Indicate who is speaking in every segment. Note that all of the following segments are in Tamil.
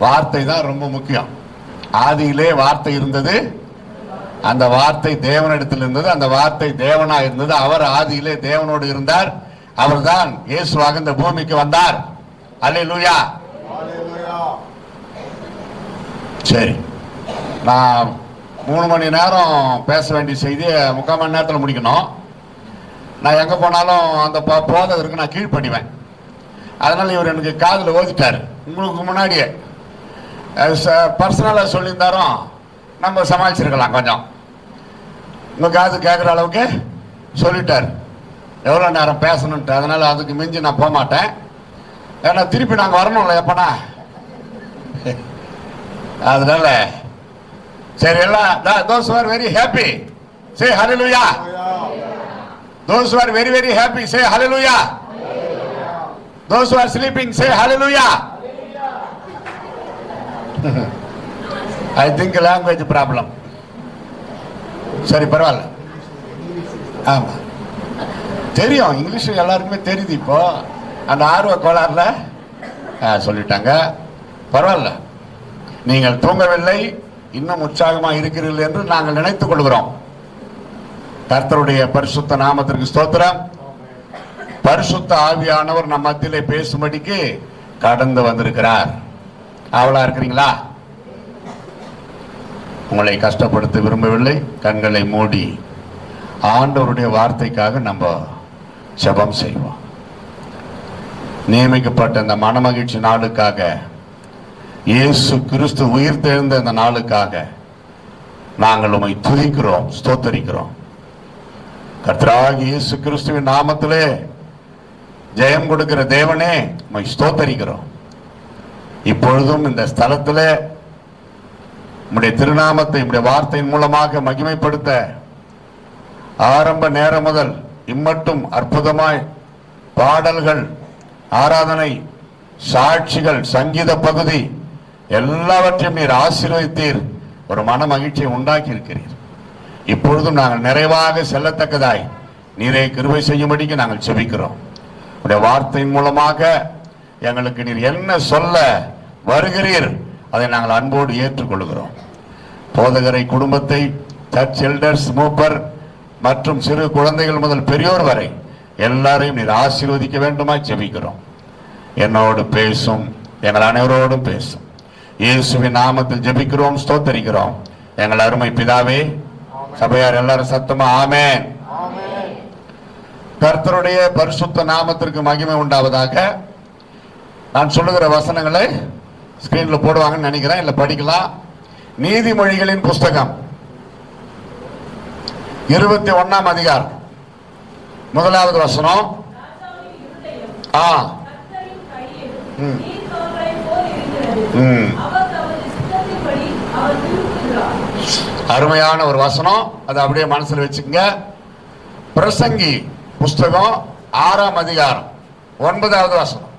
Speaker 1: வார்த்தை தான் ரொம்ப முக்கியம். ஆதியிலே வார்த்தை இருந்தது, அந்த வார்த்தை தேவனிடத்தில் இருந்தது, அந்த வார்த்தை தேவனா இருந்தது. அவர் ஆதியிலே தேவனோடு இருந்தார். அவர்தான் இயேசுவாக இந்த பூமிக்கு வந்தார். அல்லேலூயா. சரி, நான் 3 மணி நேரம் பேச வேண்டிய செய்தியை 3/4 மணி நேரத்தில் முடிக்கணும். நான் எங்கே போனாலும் அந்த போதகருக்கு நான் கீழ்ப்படிவேன். அதனால் இவர் எனக்கு காதில் ஓதிட்டார். உங்களுக்கு முன்னாடியே பர்சனலாக சொல்லியிருந்தாரும் நம்ம சமாளிச்சிருக்கலாம். கொஞ்சம் உங்கள் காது கேட்குற அளவுக்கு சொல்லிட்டார் எவ்வளோ நேரம் பேசணுன்ட்டு. அதனால் அதுக்கு மிஞ்சி நான் போக மாட்டேன். ஏன்னா திருப்பி நாங்கள் வரணும்ல எப்பனா. அதனால சரி, எல்லாம் those who are very happy say hallelujah. Those who are very very happy say hallelujah. Those who are sleeping say hallelujah. I think language problem. சரி, பரவாயில்ல. ஆமா, தெரியும், இங்கிலீஷ் எல்லாருக்குமே தெரியுது. இப்போ அந்த ஆர்வ கோளாறுல சொல்லிட்டாங்க. பரவாயில்ல, நீங்கள் தூங்கவில்லை, இன்னும் உற்சாகமாக இருக்கிறீர்கள் என்று நாங்கள் நினைத்துக் கொள்கிறோம். கர்த்தருடைய பரிசுத்த நாமத்திற்கு ஸ்தோத்திரம். பரிசுத்த ஆவியானவர் நம் மத்தியிலே பேசும்படிக்கு கடந்து வந்திருக்கிறார். ஆவலா இருக்கிறீங்களா? உங்களை கஷ்டப்படுத்த விரும்பவில்லை. கண்களை மூடி ஆண்டவருடைய வார்த்தைக்காக நம்ம ஜெபம் செய்வோம். நியமிக்கப்பட்ட இந்த மனமகிழ்ச்சி நாளுக்காக, இயேசு கிறிஸ்து உயிர் தெழுந்த இந்த நாளுக்காக நாங்கள் உம்மை துதிக்கிறோம், ஸ்தோத்தரிக்கிறோம். கர்த்தராகிய இயேசு கிறிஸ்துவின் நாமத்திலே ஜெயம் கொடுக்கிற தேவனே, உம்மை ஸ்தோத்தரிக்கிறோம். இப்பொழுதும் இந்த ஸ்தலத்திலே உம்முடைய திருநாமத்தை உம்முடைய வார்த்தையின் மூலமாக மகிமைப்படுத்த ஆரம்ப நேரம் முதல் இம்மட்டும் அற்புதமாய் பாடல்கள், ஆராதனை, சாட்சிகள், சங்கீத பகுதி எல்லாவற்றையும் நீர் ஆசீர்வதித்தீர். ஒரு மன மகிழ்ச்சியை உண்டாக்கி இருக்கிறீர். இப்பொழுதும் நாங்கள் நிறைவாக செல்லத்தக்கதாய் நீரை கிருபை செய்யும்படிக்கு நாங்கள் செபிக்கிறோம். உடைய வார்த்தையின் மூலமாக எங்களுக்கு நீர் என்ன சொல்ல வருகிறீர் அதை நாங்கள் அன்போடு ஏற்றுக்கொள்கிறோம். போதகரை குடும்பத்தை, சர்ச் எல்டர்ஸ், மூப்பர் மற்றும் சிறு குழந்தைகள் முதல் பெரியோர் வரை எல்லாரையும் நீர் ஆசீர்வதிக்க வேண்டுமாய் செபிக்கிறோம். என்னோடு பேசும், எங்கள் அனைவரோடும் பேசும். இயேசுவின் நாமத்தில் ஜெபிக்கிறோம், ஸ்தோத்தரிக்கிறோம் எங்கள் அருமை பிதாவே. சபையார் எல்லாரும் சத்தமா ஆமென். கர்த்தருடைய பரிசுத்த நாமத்திற்கு மகிமை உண்டாவதாக. நான் சொல்லுகிற வசனங்களை ஸ்கிரீன்ல போடுவாங்கன்னு நினைக்கிறேன், இல்ல படிக்கலாம். நீதிமொழிகளின் புஸ்தகம் 21ஆம் அதிகாரம் 1வது வசனம். அருமையான ஒரு வசனம், அதை அப்படியே மனசுல வச்சுக்கங்க. பிரசங்கி புஸ்தகம் 6ஆம் அதிகாரம் 9வது வசனம்.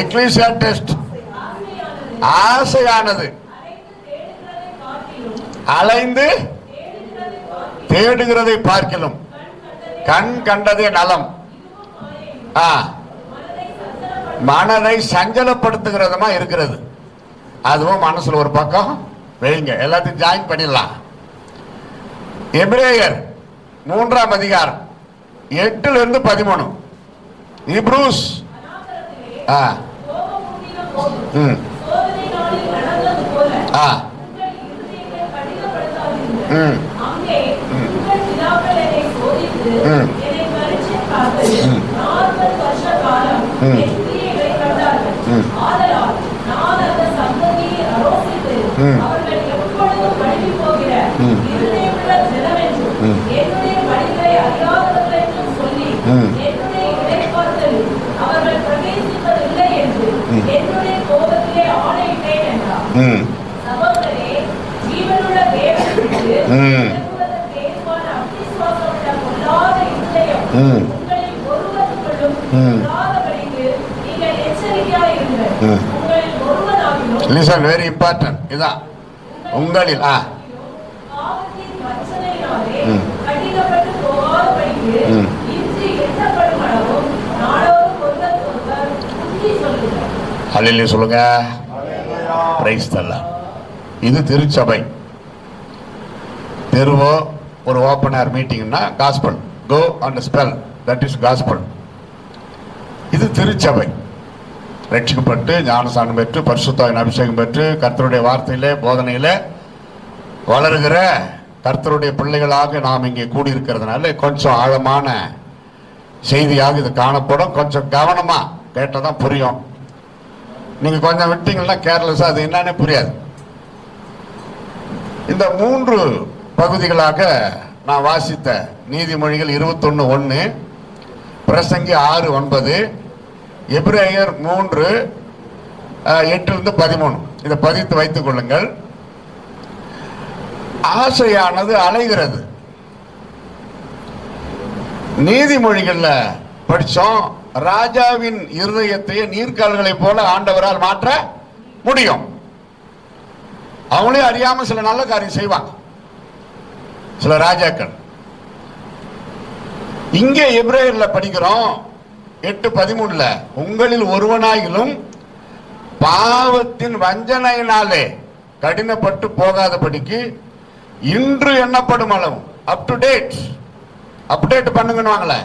Speaker 1: எக்லீசியாஸ்டஸ், ஆசையானது அலைந்து தேடுகிறதை பார்க்கிலும் கண் கண்டதே நலம். மனதை சஞ்சலப்படுத்துகிறதுமா இருக்கிறது. அதுவும் மனசுல ஒரு பக்கம் வைங்க, எல்லாத்தையும் ஜாயின் பண்ணிடலாம். எபிரேயர் 3ஆம் அதிகாரம் 8லிருந்து 13. Hebrews Listen, very important. இதான் உங்களில் ஹல்லேலூயா சொல்லுங்க. பிரைஸ் தரலாம். இது திருச்சபை. தெருவோ ஒரு ஓப்பன் ஏர் மீட்டிங்னா gospel, go and spell, that is gospel. இது திருச்சபை. ரட்சிக்கப்பட்டு ஞானஸ்நானம் பெற்று பரிசுத்தாவின் அபிஷேகம் பெற்று கர்த்தருடைய வார்த்தையிலே போதனையிலே வளருகிற கர்த்தருடைய பிள்ளைகளாக நாம் இங்கே கூடியிருக்கிறதுனால கொஞ்சம் ஆழமான செய்தியாக இது காணப்படும். கொஞ்சம் கவனமா கேட்டதான் புரியும். நீங்க கொஞ்சம் விட்டீங்கன்னா கேர்லெஸ்ஸா அது என்னன்னே புரியாது. இந்த 3 பகுதிகளாக நான் வாசித்த நீதிமொழிகள் 21:1, பிரசங்கி 6:9, எபிரேயர் 3:8-13 இதை பதித்து வைத்துக் கொள்ளுங்கள். ஆசையானது அலைகிறது. நீதிமொழிகள்ல படிச்சோம், ராஜாவின் இருதயத்தை நீர்க்கால்களை போல ஆண்டவரால் மாற்ற முடியும். அவங்களே அறியாம சில நல்ல காரியம் செய்வாங்க சில ராஜாக்கள். இங்கே எபிரேயர்ல படிக்கிறோம் 8:13, உங்களில் ஒருவனாயிலும் பாவத்தின் வஞ்சனையினாலே கடினப்பட்டு போகாதபடிக்கு இன்று எண்ணப்படும் அளவும் அப்டேட் பண்ணுங்கன்னு.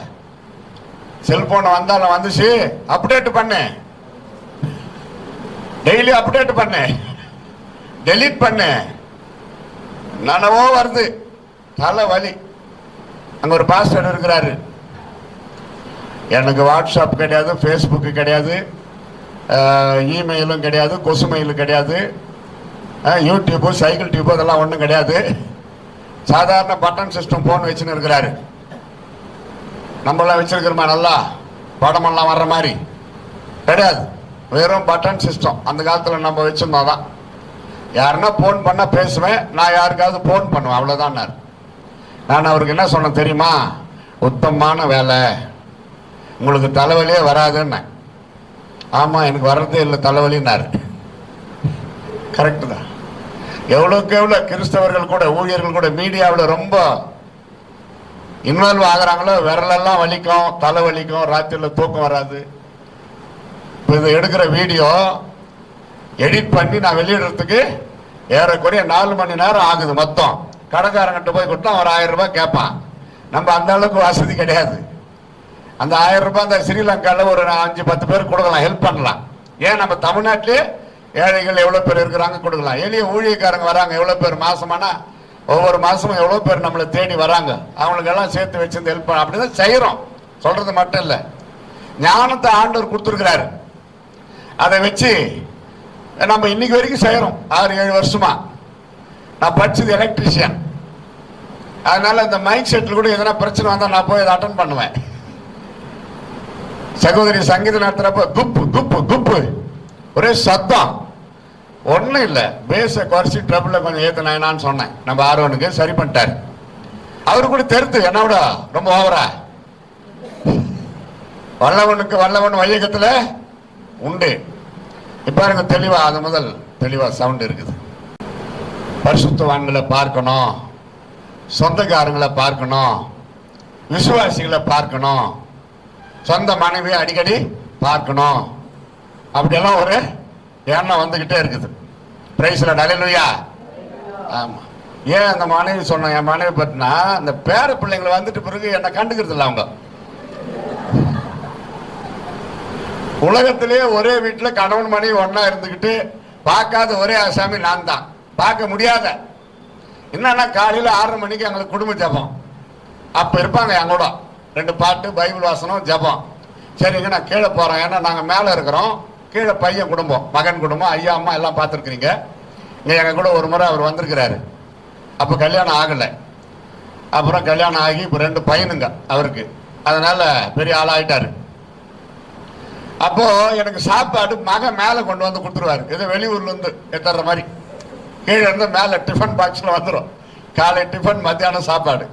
Speaker 1: செல்போன் வந்தாலும் வந்துச்சு, அப்டேட் பண்ணு, டெய்லி அப்டேட் பண்ணு, டெலீட் பண்ணு, நனவோ வருது, தலை வலி. அங்க ஒரு பாஸ்டர் இருக்கிறாரு, எனக்கு வாட்ஸ்அப் கிடையாது, ஃபேஸ்புக்கு கிடையாது, இமெயிலும் கிடையாது, கொசுமெயிலும் கிடையாது, யூடியூப்பு சைக்கிள் டியூப்பு அதெல்லாம் ஒன்றும் கிடையாது. சாதாரண பட்டன் சிஸ்டம் போன் வச்சுன்னு இருக்கிறாரு. நம்மளாம் வச்சிருக்கிறோமா நல்லா படமெல்லாம் வர்ற மாதிரி கிடையாது, வெறும் பட்டன் சிஸ்டம். அந்த காலத்தில் நம்ம வச்சிருந்தோம். யாருன்னா போன் பண்ண பேசுவேன், நான் யாருக்காவது போன் பண்ணுவேன், அவ்வளோதான். நான் அவருக்கு என்ன சொன்னேன் தெரியுமா? உத்தமமான வேலை, உங்களுக்கு தலைவலியே வராதுன்னு. ஆமாம், எனக்கு வர்றதே இல்லை தலைவலின்னாரு. கரெக்டு தான். எவ்வளோக்கு எவ்வளோ கிறிஸ்தவர்கள் கூட ஊழியர்கள் கூட மீடியாவில் ரொம்ப இன்வால்வ் ஆகுறாங்களோ விரலெல்லாம் வலிக்கும், தலை வலிக்கும், ராத்திரியில் தூக்கம் வராது. இப்போ இதை எடுக்கிற வீடியோ எடிட் பண்ணி நான் வெளியிடுறதுக்கு ஏறக்குறைய 4 மணி நேரம் ஆகுது மொத்தம். கடைக்காரங்கிட்ட போய் கொடுத்தா ஒரு 1000 ரூபாய் கேட்பான். நம்ம அந்த அளவுக்கு வசதி கிடையாது. அந்த 1000 ரூபாய் அந்த ஸ்ரீலங்காவில் ஒரு 5-10 பேர் கொடுக்கலாம், ஹெல்ப் பண்ணலாம். ஏன் நம்ம தமிழ்நாட்டிலே ஏழைகள் எவ்வளோ பேர் இருக்கிறாங்க கொடுக்கலாம். எளிய ஊழியக்காரங்க வராங்க எவ்வளோ பேர், மாசமானா ஒவ்வொரு மாசமும் எவ்வளோ பேர் நம்மளை தேடி வராங்க, அவங்களுக்கெல்லாம் சேர்த்து வச்சு ஹெல்ப் பண்ண அப்படிதான் செய்கிறோம். சொல்றது மட்டும் இல்லை, ஞானத்தை ஆண்டவர் கொடுத்துருக்கிறாரு. அதை வச்சு நம்ம இன்னைக்கு வரைக்கும் செய்கிறோம். 6-7 வருஷமா. நான் படிச்சது எலக்ட்ரிஷியன், அதனால இந்த மைக் செட்டில் கூட எதனா பிரச்சனை வந்தால் நான் போய் அதை அட்டன் பண்ணுவேன். சகோதரி சங்கீதம் நடத்துறப்ப குப்பு குப்பு குப்பு ஒரே சத்தம். ஒன்றும் இல்லை, பேஸை குறைச்சி ட்ரபிளில் கொஞ்சம் ஏற்றினான்னு சொன்னேன். நம்ம ஆர்வனுக்கு சரி பண்ணிட்டாரு. அவரு கூட தெரிந்து என்னோட ரொம்ப ஓவரா. வல்லவனுக்கு வல்லவன் வையகத்தில் உண்டு. இப்போ எனக்கு தெளிவா, அது முதல் தெளிவா சவுண்ட் இருக்குது. பரிசுத்தவான்களை பார்க்கணும், சொந்தக்காரங்களை பார்க்கணும், விசுவாசிகளை பார்க்கணும், சொந்த மனைவியை அடிக்கடி பார்க்கணும், அப்படியெல்லாம் ஒரு எண்ணம் வந்துகிட்டே இருக்குது. பிரைஸ்ல ஹல்லேலூயா. ஆமா. ஏன் அந்த மனைவி சொன்ன, என் மனைவி பத்தினா அந்த பேர பிள்ளைங்களை வந்துட்டு பிறகு என்னை கண்டுக்கிறது இல்லை. அவங்க உலகத்திலேயே ஒரே வீட்டில் கணவன் மனைவி ஒன்னா இருந்துக்கிட்டு பார்க்காத ஒரே ஆசாமி நான் தான். பார்க்க முடியாத என்னன்னா காலையில் 6:30 மணிக்கு எங்களுக்கு குடும்ப ஜபம். அப்போ இருப்பாங்க என் கூட 2 பாட்டு, பைபிள் வாசனம், ஜபம். சரிங்க, நான் கீழே போகிறேன். ஏன்னா நாங்கள் மேலே இருக்கிறோம், கீழே பையன் குடும்பம், மகன் குடும்பம், ஐயா அம்மா எல்லாம் பார்த்துருக்குறீங்க. இங்கே எங்கள் கூட ஒரு முறை அவர் வந்திருக்கிறாரு. அப்போ கல்யாணம் ஆகலை. அப்புறம் கல்யாணம் ஆகி இப்போ 2 பையனுங்க அவருக்கு. அதனால பெரிய ஆளாயிட்டாரு. அப்போ எனக்கு சாப்பாடு மகன் மேலே கொண்டு வந்து கொடுத்துருவாரு. ஏதோ வெளியூர்லேருந்து எத்தற மாதிரி கீழே இருந்து மேலே டிஃபன் பாக்ஸில் வந்துடும். காலை டிஃபன், மத்தியானம் சாப்பாடு,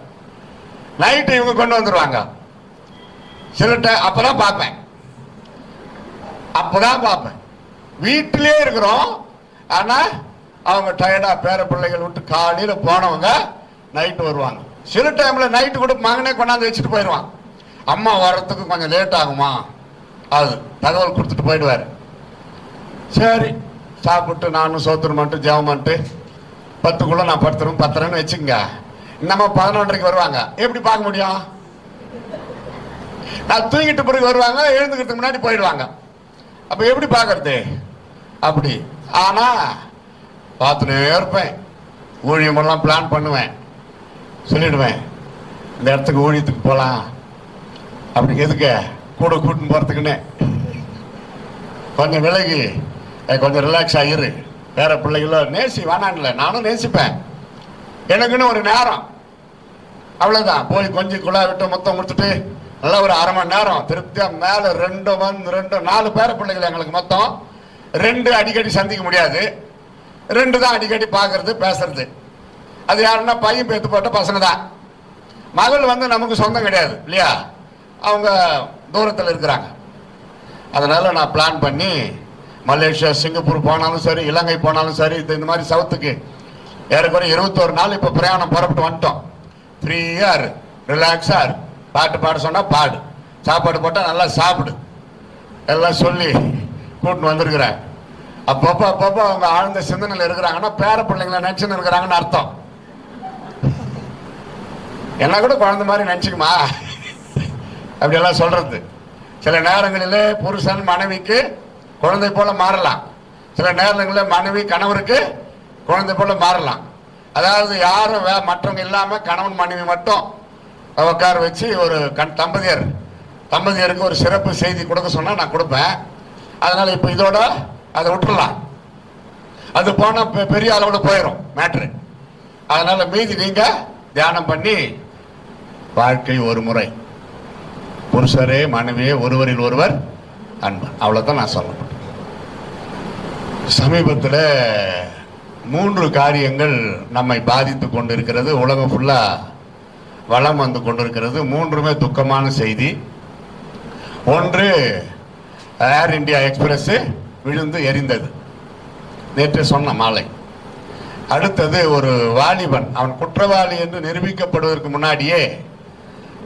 Speaker 1: நைட்டு இவங்க கொண்டு வந்துடுவாங்க. சில டைம் அப்போதான் பார்ப்பேன். வீட்டிலே இருக்கிறோம், ஆனால் அவங்க டயர்டா பேர பிள்ளைகள் விட்டு காலையில் போனவங்க நைட்டு வருவாங்க. சில டைமில் நைட்டு கூட மகனே கொண்டாந்து வச்சுட்டு போயிடுவான். அம்மா வர்றதுக்கு கொஞ்சம் லேட் ஆகுமா, அது தகவல் கொடுத்துட்டு போயிடுவார். சரி, சாப்பிட்டு நானும் சோத்துரு மட்டும் ஜெபம் பண்ணிட்டு 10க்குள்ள நான் படுத்துறேன் 10:30 வச்சுங்க. நம்ம 11:30 வருவாங்க. எப்படி பார்க்க முடியும்? நான் தூங்கிட்டு பிறகு வருவாங்க, எழுந்துக்கிறதுக்கு முன்னாடி போயிடுவாங்க. அப்ப எப்படி பார்க்கறது? அப்படி. ஆனா பார்த்துனே இருப்பேன். ஊழியமெல்லாம் பிளான் பண்ணுவேன், சொல்லிடுவேன் இந்த இடத்துக்கு ஊழியத்துக்கு போகலாம் அப்படி. எதுக்கு? கூட கூட்டின்னு போகிறதுக்குன்னு. கொஞ்சம் விலகி கொஞ்சம் ரிலாக்ஸ் ஆகிரு. வேற பிள்ளைகளோ நேசி வேணான்ல, நானும் நேசிப்பேன். எனக்குன்னு ஒரு நேரம், அவ்வளோதான். போய் கொஞ்சம் குழா விட்டு மொத்தம் முடிச்சுட்டு நல்லா ஒரு 1/2 மணி நேரம் திருப்தியாக மேலே 4 பேர பிள்ளைகள் எங்களுக்கு மொத்தம். 2 அடிக்கடி சந்திக்க முடியாது, 2 தான் அடிக்கடி பார்க்கறது பேசுறது. அது யாருன்னா பையன் பேத்து போட்ட பசங்க தான். மகள் வந்து நமக்கு சொந்தம் கிடையாது இல்லையா, அவங்க தூரத்தில் இருக்கிறாங்க. அதனால நான் பிளான் பண்ணி மலேசியா சிங்கப்பூர் போனாலும் சரி, இலங்கை போனாலும் சரி, இந்த மாதிரி சவுத்துக்கு ஏறக்குறைய 21 நாள் இப்போ பிரயாணம் புறப்பட்டு வந்துட்டோம். ஃப்ரீயா இரு, ரிலாக்ஸா இரு, பாட்டு பாட சொன்னா பாடு, சாப்பாடு போட்டா நல்லா சாப்பிடு, எல்லாம் சொல்லி கூட்டின்னு வந்திருக்கிறேன். அப்பப்போ அவங்க ஆழ்ந்த சிந்தனையில் இருக்கிறாங்கன்னா பேர பிள்ளைங்களை நினைச்சுன்னு இருக்கிறாங்கன்னு அர்த்தம். என்ன கூட குழந்தை மாதிரி நினைச்சுக்குமா அப்படியெல்லாம் சொல்றது. சில நேரங்களிலே புருஷன் மனைவிக்கு குழந்தை போல மாறலாம், சில நேரங்களில் மனைவி கணவருக்கு குழந்தை போல மாறலாம். அதாவது யாரும் மற்றவங்க இல்லாம கணவன் மனைவி மட்டும் உட்கார வச்சு ஒரு தம்பதியருக்கு ஒரு சிறப்பு செய்தி கொடுக்க சொன்னா நான் கொடுப்பேன். அதனால இப்ப இதோட அதை விட்டுடலாம், அது போனா பெரிய அளவுல போயிடும் மேட்ரு. அதனால மீதி நீங்க தியானம் பண்ணி வாழ்க்கை ஒரு முறை, புருஷரே மனைவியே ஒருவரில் ஒருவர் அன்பு, அவ்வளவுதான் நான் சொல்லப்பட்டேன். சமீபத்தில் 3 காரியங்கள் நம்மை பாதித்து கொண்டிருக்கிறது. உலகம் ஃபுல்லா வளம் வந்து கொண்டிருக்கிறது. 3மே துக்கமான செய்தி. ஒன்று, ஏர் இந்தியா எக்ஸ்பிரஸ் விழுந்து எரிந்தது, நேற்று சொன்ன மாலை. அடுத்தது, ஒரு வாலிபன் அவன் குற்றவாளி என்று நிரூபிக்கப்படுவதற்கு முன்னாடியே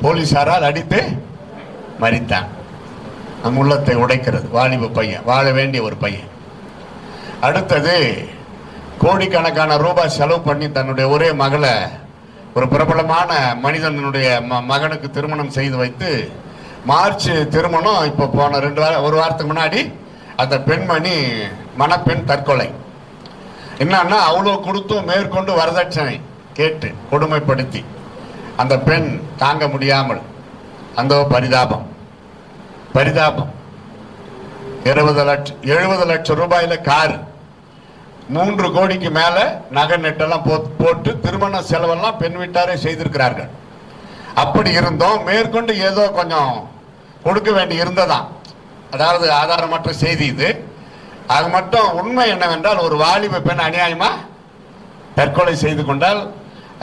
Speaker 1: போலீசாரால் அடித்து மரித்தான். நம் உள்ளத்தை உடைக்கிறது. வாலிப பையன், வாழ வேண்டிய ஒரு பையன். அடுத்தது, கோடிக்கணக்கான ரூபாய் செலவு பண்ணி தன்னுடைய ஒரே மகளை ஒரு பிரபலமான மனிதனுடைய மகனுக்கு திருமணம் செய்து வைத்து, மார்ச் திருமணம் இப்போ போன 1 வாரத்துக்கு முன்னாடி அந்த பெண்மணி மணப்பெண் தற்கொலை. என்னன்னா, அவ்வளோ கொடுத்தும் மேற்கொண்டு வரதட்சணை கேட்டு கொடுமைப்படுத்தி அந்த பெண் தாங்க முடியாமல், அந்த பரிதாபம் 70 லட்சம் ரூபாயில காரு, 3 கோடிக்கு மேல நகை நெட்டெல்லாம் போட்டு திருமண செலவெல்லாம் பெண் வீட்டாரே செய்திருக்கிறார்கள். அப்படி இருந்தோம் மேற்கொண்டு ஏதோ கொஞ்சம் கொடுக்க வேண்டி இருந்ததாம். அதாவது ஆதாரமற்ற செய்தி இது. அது மட்டும் உண்மை என்னவென்றால், ஒரு வாலிப பெண் அநியாயமா தற்கொலை செய்து கொண்டால்,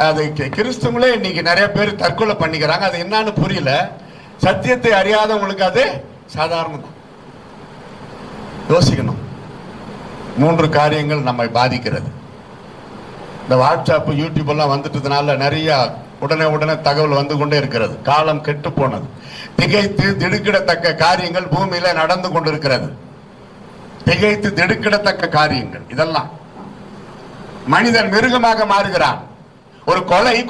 Speaker 1: அது கிறிஸ்துவங்களே இன்னைக்கு நிறைய பேர் தற்கொலை பண்ணிக்கிறாங்க. அது என்னன்னு புரியல. சத்தியத்தை அறியாதவங்களுக்கு அது சாதாரணம் தான். யோசிக்கணும். 3 காரியங்கள் நம்மை பாதிக்கிறது. இந்த வாட்ஸ்அப் யூடியூப் எல்லாம் வந்துட்டதுனால நிறைய உடனே தகவல் வந்து கொண்டே இருக்கிறது. காலம் கெட்டு போனது. திகைத்து திடுக்கிடத்தக்க காரியங்கள் பூமியில நடந்து கொண்டிருக்கிறது. திகைத்து திடுக்கிடத்தக்க காரியங்கள் இதெல்லாம். மனிதன் மிருகமாக மாறுகிறான். ஒரு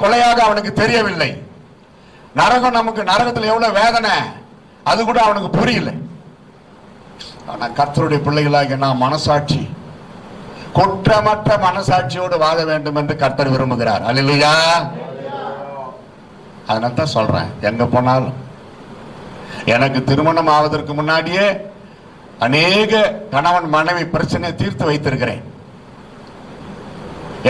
Speaker 1: கொலையாக அவனுக்கு தெரியவில்லை. நரகம், நமக்கு நரகத்தில் எவ்வளவு வேதனை அது கூட அவனுக்கு புரியல. ஆனா கர்த்தருடைய பிள்ளைகளாக நாம் மனசாட்சி, குற்றமற்ற மனசாட்சியோடு வாழ வேண்டும் என்று கர்த்தர் விரும்புகிறார். அல்லேலூயா. அதனால தான் சொல்றேன், எங்க போனாலும் எனக்கு திருமணம் ஆவதற்கு முன்னாடியே அநேக கணவன் மனைவி பிரச்சனையை தீர்த்து வைத்திருக்கிறேன்.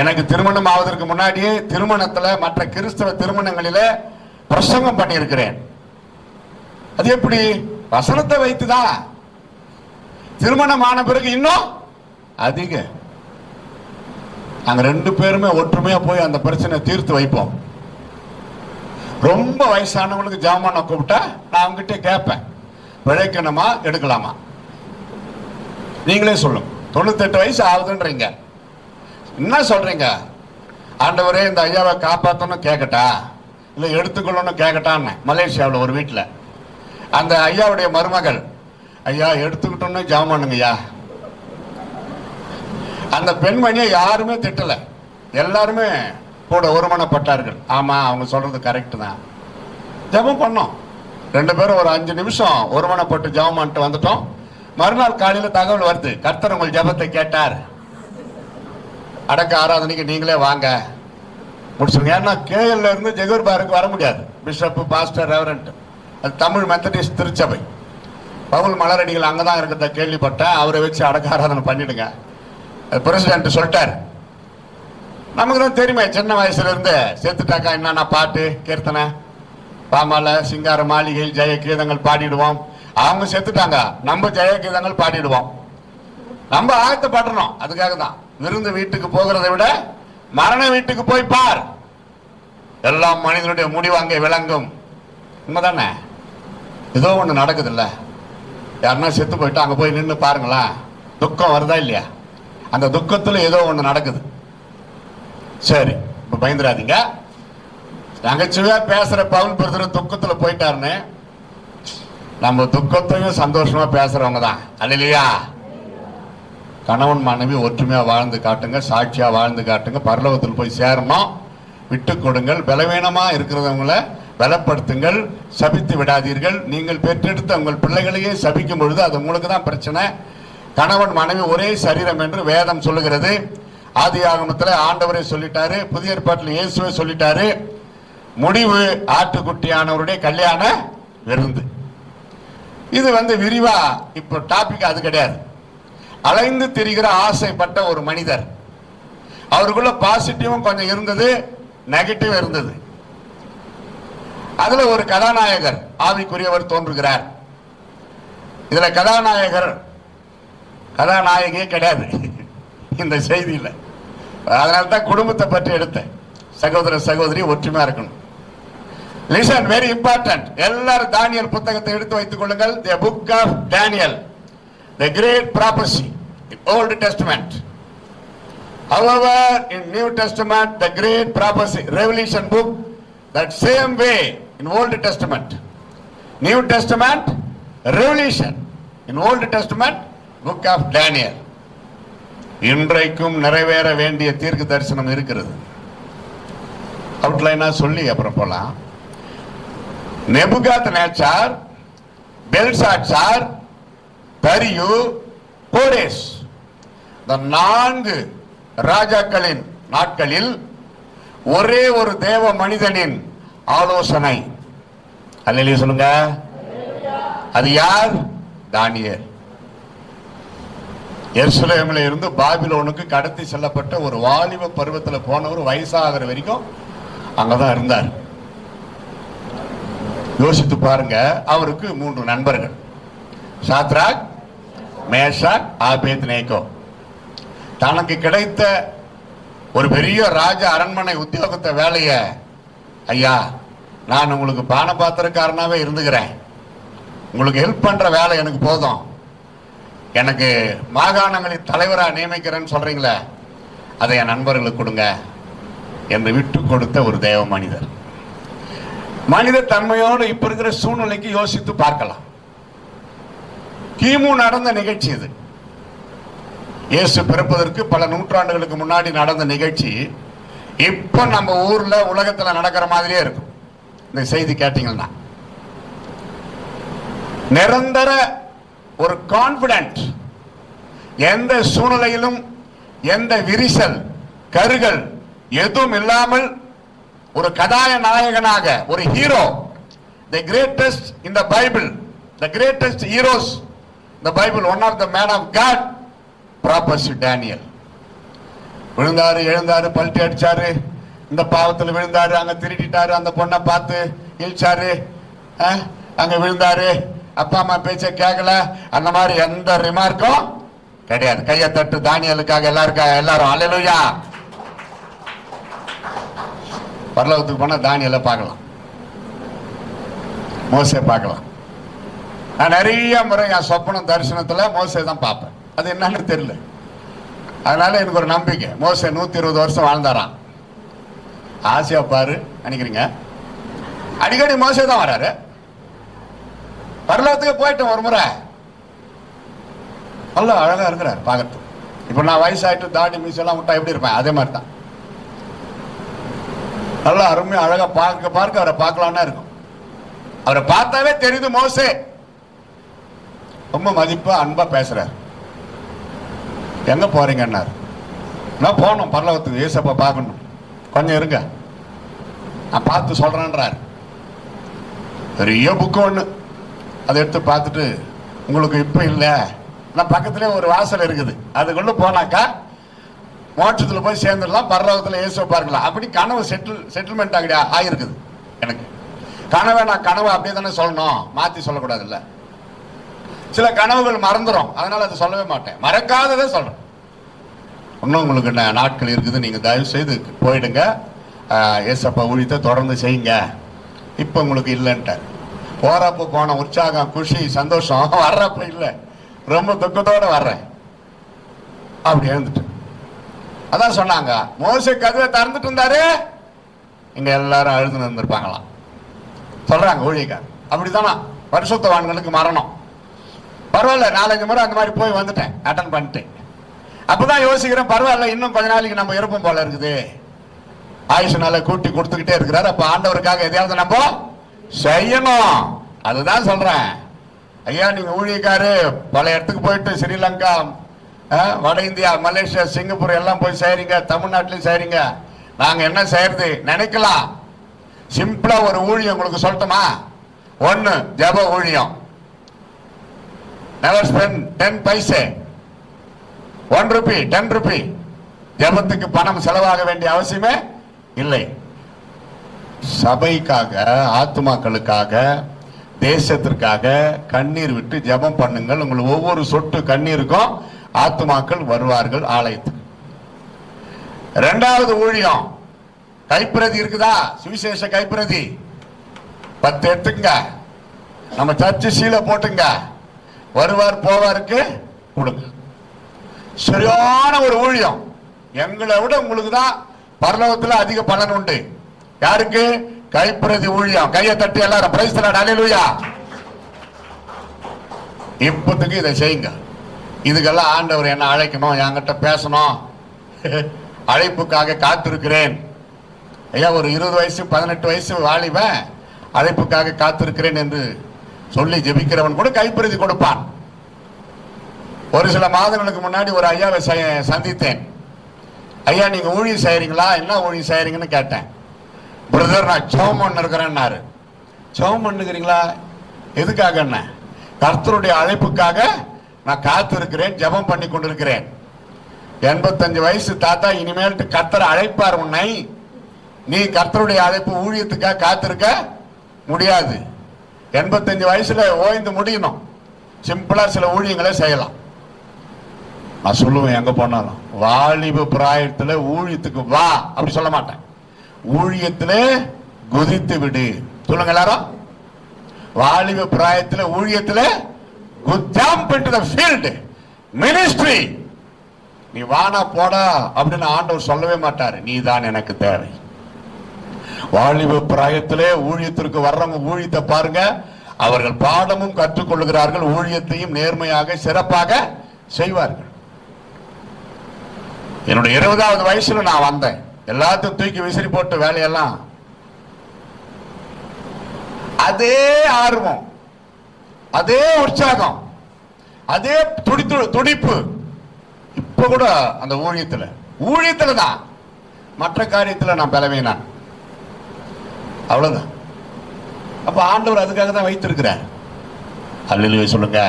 Speaker 1: எனக்கு திருமணம் ஆவதற்கு முன்னாடியே திருமணத்துல மற்ற கிறிஸ்தவ திருமணங்களில பிரசங்கம் பண்ணியிருக்கிறேன். அது எப்படி? வசனத்தை வைத்துதான். திருமணம் ஆன பிறகு இன்னும் அதிக நாங்க 2 பேருமே ஒற்றுமையா போய் அந்த பிரச்சனை தீர்த்து வைப்போம். ரொம்ப வயசானவங்களுக்கு ஜாமான கூப்பிட்டா நான் அவங்ககிட்ட கேட்பேன், பிழைக்கணுமா எடுக்கலாமா? நீங்களே சொல்லுங்க. 98 வயசு ஆகுதுன்றீங்க, என்ன சொல்றீங்க? ஆண்டவரே இந்த ஐயாவை காப்பாற்றணும் கேட்கட்டா, இல்லை எடுத்துக்கொள்ளணும் கேட்கட்டான்னு மலேசியாவில் ஒரு வீட்டில் அந்த ஐயாவுடைய மருமகள், ஐயா எடுத்துக்கிட்டோன்னு ஜாமானுங்க ஐயா. அந்த பெண்மணியை யாருமே திட்டல, எல்லாருமே கூட ஒருமனப்பட்டார்கள். ஆமா, அவங்க சொல்றது கரெக்ட் தான். ஜெபம் பண்ணோம். 2 பேரும் ஒரு 5 நிமிஷம் ஒருமனப்பட்டு ஜெபம் பண்ணிட்டு வந்துட்டோம். மறுநாள் காலையில தகவல் வருது, கர்த்தர் உங்கள் ஜெபத்தை கேட்டார், அடக்க ஆராதனைக்கு நீங்களே வாங்க முடிச்சுங்க. ஏன்னா கேஎல்ல இருந்து ஜெகூர் பாருக்கு வர முடியாது. பிஷப், பாஸ்டர், ரெவரண்ட், அது தமிழ் மெத்தடிஸ்ட் திருச்சபை. பவுல் மலரடிகள் அங்கதான் இருக்கிறத கேள்விப்பட்டேன். அவரை வச்சு அடக்க ஆராதனை பண்ணிடுங்க. பிரசிடென்ட் சொல்லிட்டார். நமக்கு தான் தெரியுமே, சின்ன வயசுல இருந்து செத்துட்டாக்கா என்னன்னா பாட்டு, கீர்த்தனை, பாமால, சிங்கார மாளிகை, ஜெய கீதங்கள் பாடிடுவோம். அவங்க செத்துட்டாங்க, நம்ம ஜெய கீதங்கள் பாடிடுவோம். நம்ம ஆயத்தை பாடணும். அதுக்காக தான் விருந்து வீட்டுக்கு போகிறதை விட மரண வீட்டுக்கு போய் பார், எல்லாம் மனிதனுடைய முடிவு அங்கே விளங்கும். உண்மைதானே? ஏதோ ஒண்ணு நடக்குது இல்ல, யாருன்னா செத்து போயிட்டு அங்க போய் நின்று பாருங்களா, துக்கம் வருதா இல்லையா? அந்த துக்கத்துல ஏதோ ஒண்ணு நடக்குது. சரி, இப்ப பயந்துடாதீங்க. நகைச்சுவையா பேசுற பவுல் பிரதர் துக்கத்துல போயிட்டாருன்னு, நம்ம துக்கத்தையும் சந்தோஷமா பேசுறவங்க தான். அல்லையா? கணவன் மனைவி ஒற்றுமையா வாழ்ந்து காட்டுங்க, சாட்சியா வாழ்ந்து காட்டுங்க, பரலோகத்தில் போய் சேரணும். விட்டு கொடுங்கள். பலவீனமா இருக்கிறவங்களை பலப்படுத்துங்கள், சபித்து விடாதீர்கள். நீங்கள் பெற்றெடுத்த உங்கள் பிள்ளைகளையே சபிக்கும் பொழுது அது உங்களுக்கு தான் பிரச்சனை. கணவன் மனைவி ஒரே சரீரம் என்று வேதம் சொல்லுகிறது. ஆதியாகமத்தில் ஆண்டவரே சொல்லிட்டாரு, புதிய ஏற்பாட்டில் இயேசுவே சொல்லிட்டாரு. முடிவு ஆட்டுக்குட்டியானவருடைய கல்யாண விருந்து. இது விரிவா இப்போ டாபிக் அது கிடையாது. அலைந்து திரிகிற ஆசைப்பட்ட ஒரு மனிதர், அவருக்குள்ள பாசிட்டிவும் கொஞ்சம் இருந்தது, நெகட்டிவ் இருந்தது. அதுல ஒரு கதாநாயகர், ஆவிக்குரியவர் தோன்றுகிறார். இதுல கதாநாயகியே கிடையாது இந்த செய்தியில. அதனால்தான் குடும்பத்தை பற்றி எடுத்தேன். சகோதர சகோதரி ஒற்றுமையா இருக்கணும். Listen, very important. எல்லாரும் தானியல் புத்தகத்தை எடுத்து வைத்துக் கொள்ளுங்கள். The book of Daniel, the great prophecy in Old Testament. However, in New Testament, the great prophecy, Revelation book, that same way in Old Testament. New Testament, Revelation. In Old Testament, book of Daniel. இன்றைக்கும் நிறைவேற வேண்டிய தீர்க்க தரிசனம் இருக்கிறது. அவுட்லைனா சொல்லி அப்புறம் போலாம். நெபுகாத்நேச்சார், பெல்ஷாத்சார், தரியு, கோரேஸ், இந்த 4 ராஜாக்களின் நாட்களில் ஒரே ஒரு தேவ மனிதனின் ஆலோசனை. அல்லேலூயா சொல்லுங்க. அது யார்? தானியேல். எருசலேமில் இருந்து பாபிலோனுக்கு கடத்தி செல்லப்பட்ட ஒரு வாலிப பருவத்தில் போனவர், வயசாகிற வரைக்கும் அங்கதான் இருந்தார். யோசித்து பாருங்க. அவருக்கு 3 நண்பர்கள், சாத்ராக், மேஷாக், ஆபேத்நேகோ. தனக்கு கிடைத்த ஒரு பெரிய ராஜ அரண்மனை உத்தியோகத்தை வேலைய, ஐயா நான் உங்களுக்கு பானபாத்திரக்காரனாவே இருந்துக்கிறேன், உங்களுக்கு ஹெல்ப் பண்ற வேலை எனக்கு போதும், எனக்கு மாகாணங்களின் தலைவரா நியமிக்கிறேன்னு சொல்றீங்களே, அதை என் நண்பர்களுக்கு கொடுங்க என்று விட்டு கொடுத்த ஒரு தேவ மனிதர். மனித தன்மையோடு இப்ப இருக்கிற சூழ்நிலைக்கு யோசித்து பார்க்கலாம். கிமு நடந்த நிகழ்ச்சி இது. இயேசு பிறப்பதற்கு பல நூற்றாண்டுகளுக்கு முன்னாடி நடந்த நிகழ்ச்சி இப்ப நம்ம ஊர்ல உலகத்துல நடக்கிற மாதிரியே இருக்கும். இந்த செய்தி கேட்டீங்கன்னா நிரந்தர ஒரு கான்பிடன்ட், எந்த சூழ்நிலையிலும் எந்த விரிசல் கருகள் எதுவும் இல்லாமல் ஒரு கதாநாயகனாக, ஒரு hero, the greatest in the Bible, the greatest heroes in the Bible, one of the man of God, prophecy Daniel. விழுந்தாரு, எழுந்தாரு, பல்ட்டி அடிச்சாரு, இந்த பாவத்தில் விழுந்தாரு, அங்க திருட்டிட்டாரு, அந்த பொண்ணை பார்த்து இழிச்சாரு, அங்க விழுந்தாரு, அப்பா அம்மா பேச்ச கேட்கல, அந்த மாதிரி எந்த ரிமார்க்கும் கிடையாது. கையை தட்டு தானியலுக்காக எல்லாரும் அல்லேலூயா. பரலோகத்துக்கு போனா தானியலை பார்க்கலாம், மோசே பார்க்கலாம். நான் நிறைய முறை என் சொப்பனம் தரிசனத்துல மோசே தான் பார்ப்பேன். அது என்னன்னு தெரியல. அதனால எனக்கு ஒரு நம்பிக்கை, மோசே 120 வருஷம் வாழ்ந்தாராம். ஆசையா பாரு நினைக்கிறீங்க. அடிக்கடி மோசே தான் வராரு. பரலோகத்துக்கு போயிட்டோம் ஒரு முறை, நல்ல அழகா இருக்கிறார் பார்க்கறதுக்கு. இப்ப நான் வயசாயிட்டு தாடி மீசெல்லாம் விட்டா எப்படி இருப்பேன்? அதே மாதிரி தான். நல்லா அருமையா அழகா பார்க்க பார்க்க அவரை பார்க்கலாம்னா இருக்கும். அவரை பார்த்தாவே தெரியுது மோசே ரொம்ப மதிப்பா அன்பா பேசுறாரு. எங்க போறீங்கன்னாரு. நான் போனோம் பரலோகத்துக்கு, ஏசப்பா பார்க்கணும், கொஞ்சம் இருங்க நான் பார்த்து சொல்றேன்றாரு. பெரிய புக்கு ஒண்ணு அதை எடுத்து பார்த்துட்டு, உங்களுக்கு இப்ப இல்லை, நான் பக்கத்திலே ஒரு வாசல் இருக்குது, அதுக்குள்ள போனாக்கா மோட்சத்துல போய் சேர்ந்துடலாம், பரலோகத்துல இயேசுவை பார்க்கலாம். அப்படி கனவு செட்டில்மெண்ட் ஆகிருக்குது எனக்கு. கனவை நான் கனவை அப்படியே தானே சொல்லணும், மாத்தி சொல்லக்கூடாது இல்ல. சில கனவுகள் மறந்துடும், அதனால அதை சொல்லவே மாட்டேன், மறக்காததே சொல்றேன். இன்னும் உங்களுக்கு நாட்கள் இருக்குது, நீங்க தயவு செய்து போயிடுங்க, ஏசப்பா ஊழியத்தை தொடர்ந்து செய்யுங்க. இப்ப உங்களுக்கு இல்லைன்ட்டார். போறப்ப போன உற்சாகம், குஷி, சந்தோஷம், வர்றப்ப இல்லை, ரொம்ப துக்கத்தோட வர்றேன் அப்படி எழுந்துட்டு. அதான் சொன்னாங்க, மோசே கதவை திறந்துட்டு இருந்தாரு, இங்க எல்லாரும் அழுதுன்னு இருந்திருப்பாங்களாம் சொல்றாங்க ஊழியக்கார். அப்படித்தானா பரிசுத்தவான்களுக்கு மரணம். பரவாயில்ல, 4-5 முறை அந்த மாதிரி போய் வந்துட்டேன், அட்டன் பண்ணிட்டேன். அப்பதான் யோசிக்கிறேன், பரவாயில்ல, இன்னும் கொஞ்ச நாளைக்கு நம்ம இருப்போம் போல இருக்குது. ஆயுஷ நாளை கூட்டி கொடுத்துக்கிட்டே இருக்கிறாரு. அப்ப ஆண்டவருக்காக எதையாவது நம்ம செய்யணும். அதுதான் சொல்றேன். ஐயா, நீங்க ஊழியக்காரு பல இடத்துக்கு போயிட்டு ஸ்ரீலங்கா, வட இந்தியா, மலேசியா, சிங்கப்பூர் எல்லாம் போய் செய்றீங்க, தமிழ்நாட்டிலும் செய்றீங்க. நாங்க என்ன செய்யறது நினைக்கலாம். சிம்பிளா ஒரு ஊழியம் உங்களுக்கு சொல்லட்டுமா? 1, ஜெப ஊழியம். never spend 10 paise, 1 Ruby, 10 Ruby. ஜெபத்துக்கு பணம் செலவாக வேண்டிய அவசியமே இல்லை. சபைக்காக, ஆத்துமாக்களுக்காக, தேசத்திற்காக கண்ணீர் விட்டு ஜெபம் பண்ணுங்கள். உங்களுக்கு ஒவ்வொரு சொட்டு கண்ணீருக்கும் ஆத்துமாக்கள் வருவார்கள் ஆலயத்துக்கு. 2வது ஊழியம், கைப்பிரதி இருக்குதா? சுவிசேஷ கைப்பிரதி 10 எடுத்துங்க, நம்ம சர்ச்சு சீல போட்டுங்க, வருவார் போவாருக்கு கொடுங்க. சரியான ஒரு ஊழியம். எங்களை விட உங்களுக்கு தான் பரலோகத்தில் அதிக பலன் உண்டு. யாருக்கு? கைப்பிரதி ஊழியம். கையை தட்டி எல்லாரும் பிரைஸ் தி லார்ட், ஹல்லேலூயா. இப்போதைக்கு இதை செய்யுங்க. இதுக்கெல்லாம் ஆண்டவர் என்ன அழைக்கணும், என்கிட்ட பேசணும், அழைப்புக்காக காத்திருக்கிறேன். ஐயா, ஒரு 20 வயசு 18 வயசு வாலிபன் அழைப்புக்காக காத்திருக்கிறேன் என்று சொல்லி ஜெபிக்கிறவன் கூட கைப்பிரதி கொடுப்பான். ஒரு சில மாதங்களுக்கு முன்னாடி ஒரு ஐயாவை சந்தித்தேன். ஐயா, நீங்க ஊழியம் செய்யறீங்களா? என்ன ஊழியம் செய்யறீங்கன்னு கேட்டேன். பிரதர், நான் ஜெபம் பண்ண இருக்கிறேன்னாரு. ஜெபம் பண்ணுகிறீங்களா? எதுக்காக? என்ன? கர்த்தருடைய அழைப்புக்காக நான் காத்து இருக்கிறேன், ஜெபம் பண்ணி கொண்டிருக்கிறேன். 85 வயசு தாத்தா, இனிமேல்ட்டு கர்த்தர் அழைப்பார் உன்னை, நீ கர்த்தருடைய அழைப்பு ஊழியத்துக்காக காத்திருக்க முடியாது. 85 வயசுல ஓய்ந்து முடியணும். சிம்பிளா சில ஊழியங்களை செய்யலாம். நான் சொல்லுவேன், எங்க போனாலும் வாலிப பிராயத்துல ஊழியத்துக்கு வா அப்படி சொல்ல மாட்டேன். ஊழியத்துல குதித்து விடு சொல்லுங்க எல்லாரும். வாலிப பிராயத்துல ஊழியத்துல jump into the field ministry. நீ வானா போடா அப்படின்னு ஆண்டவர் சொல்லவே மாட்டாரு. நீ தான் எனக்கு தேவை. வாலிப பிராயத்திலே ஊழியத்திற்கு வர்றவங்க ஊழியத்தை பாருங்க. அவர்கள் பாடமும் கற்றுக்கொள்கிறார்கள், ஊழியத்தையும் நேர்மையாக சிறப்பாக செய்வார்கள். என்னுடைய 20வது வயசுல நான் வந்தேன். எல்லாத்தையும் தூக்கி விசிறி போட்டு வேலையெல்லாம், அதே ஆர்வம், அதே உற்சாகம், அதே துடிப்பு இப்ப கூட அந்த ஊழியத்துல தான். மற்ற காரியத்துல நான் பலவீனான், அவ்வளவுதான். அப்ப ஆண்டவர் அதுக்காக தான் வைத்திருக்கிறார். அல்லேலூயா சொல்லுங்க.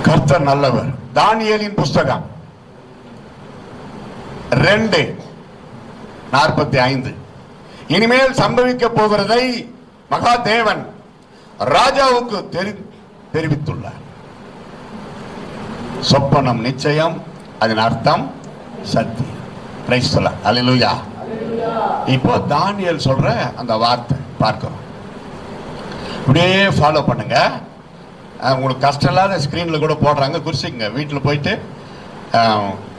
Speaker 1: கர்த்தர் நல்லவர். தானியேலின் புஸ்தகம் 2:45. இனிமேல் சம்பவிக்க போகிறதை மகாதேவன் ராஜாவுக்கு தெரிவித்துள்ளார். சொப்பனம் நிச்சயம், அதன் அர்த்தம் சத்தியம். பிரைஸ் தி லார்ட், ஹல்லேலூயா. இப்போ தானியேல் சொல்ற அந்த வார்த்தை பார்க்கிறோம். இப்படியே ஃபாலோ பண்ணுங்க. உங்களுக்கு கஷ்டம் இல்லாத ஸ்கிரீன்ல கூட போடுறாங்க, குறிச்சிங்க. வீட்டில் போயிட்டு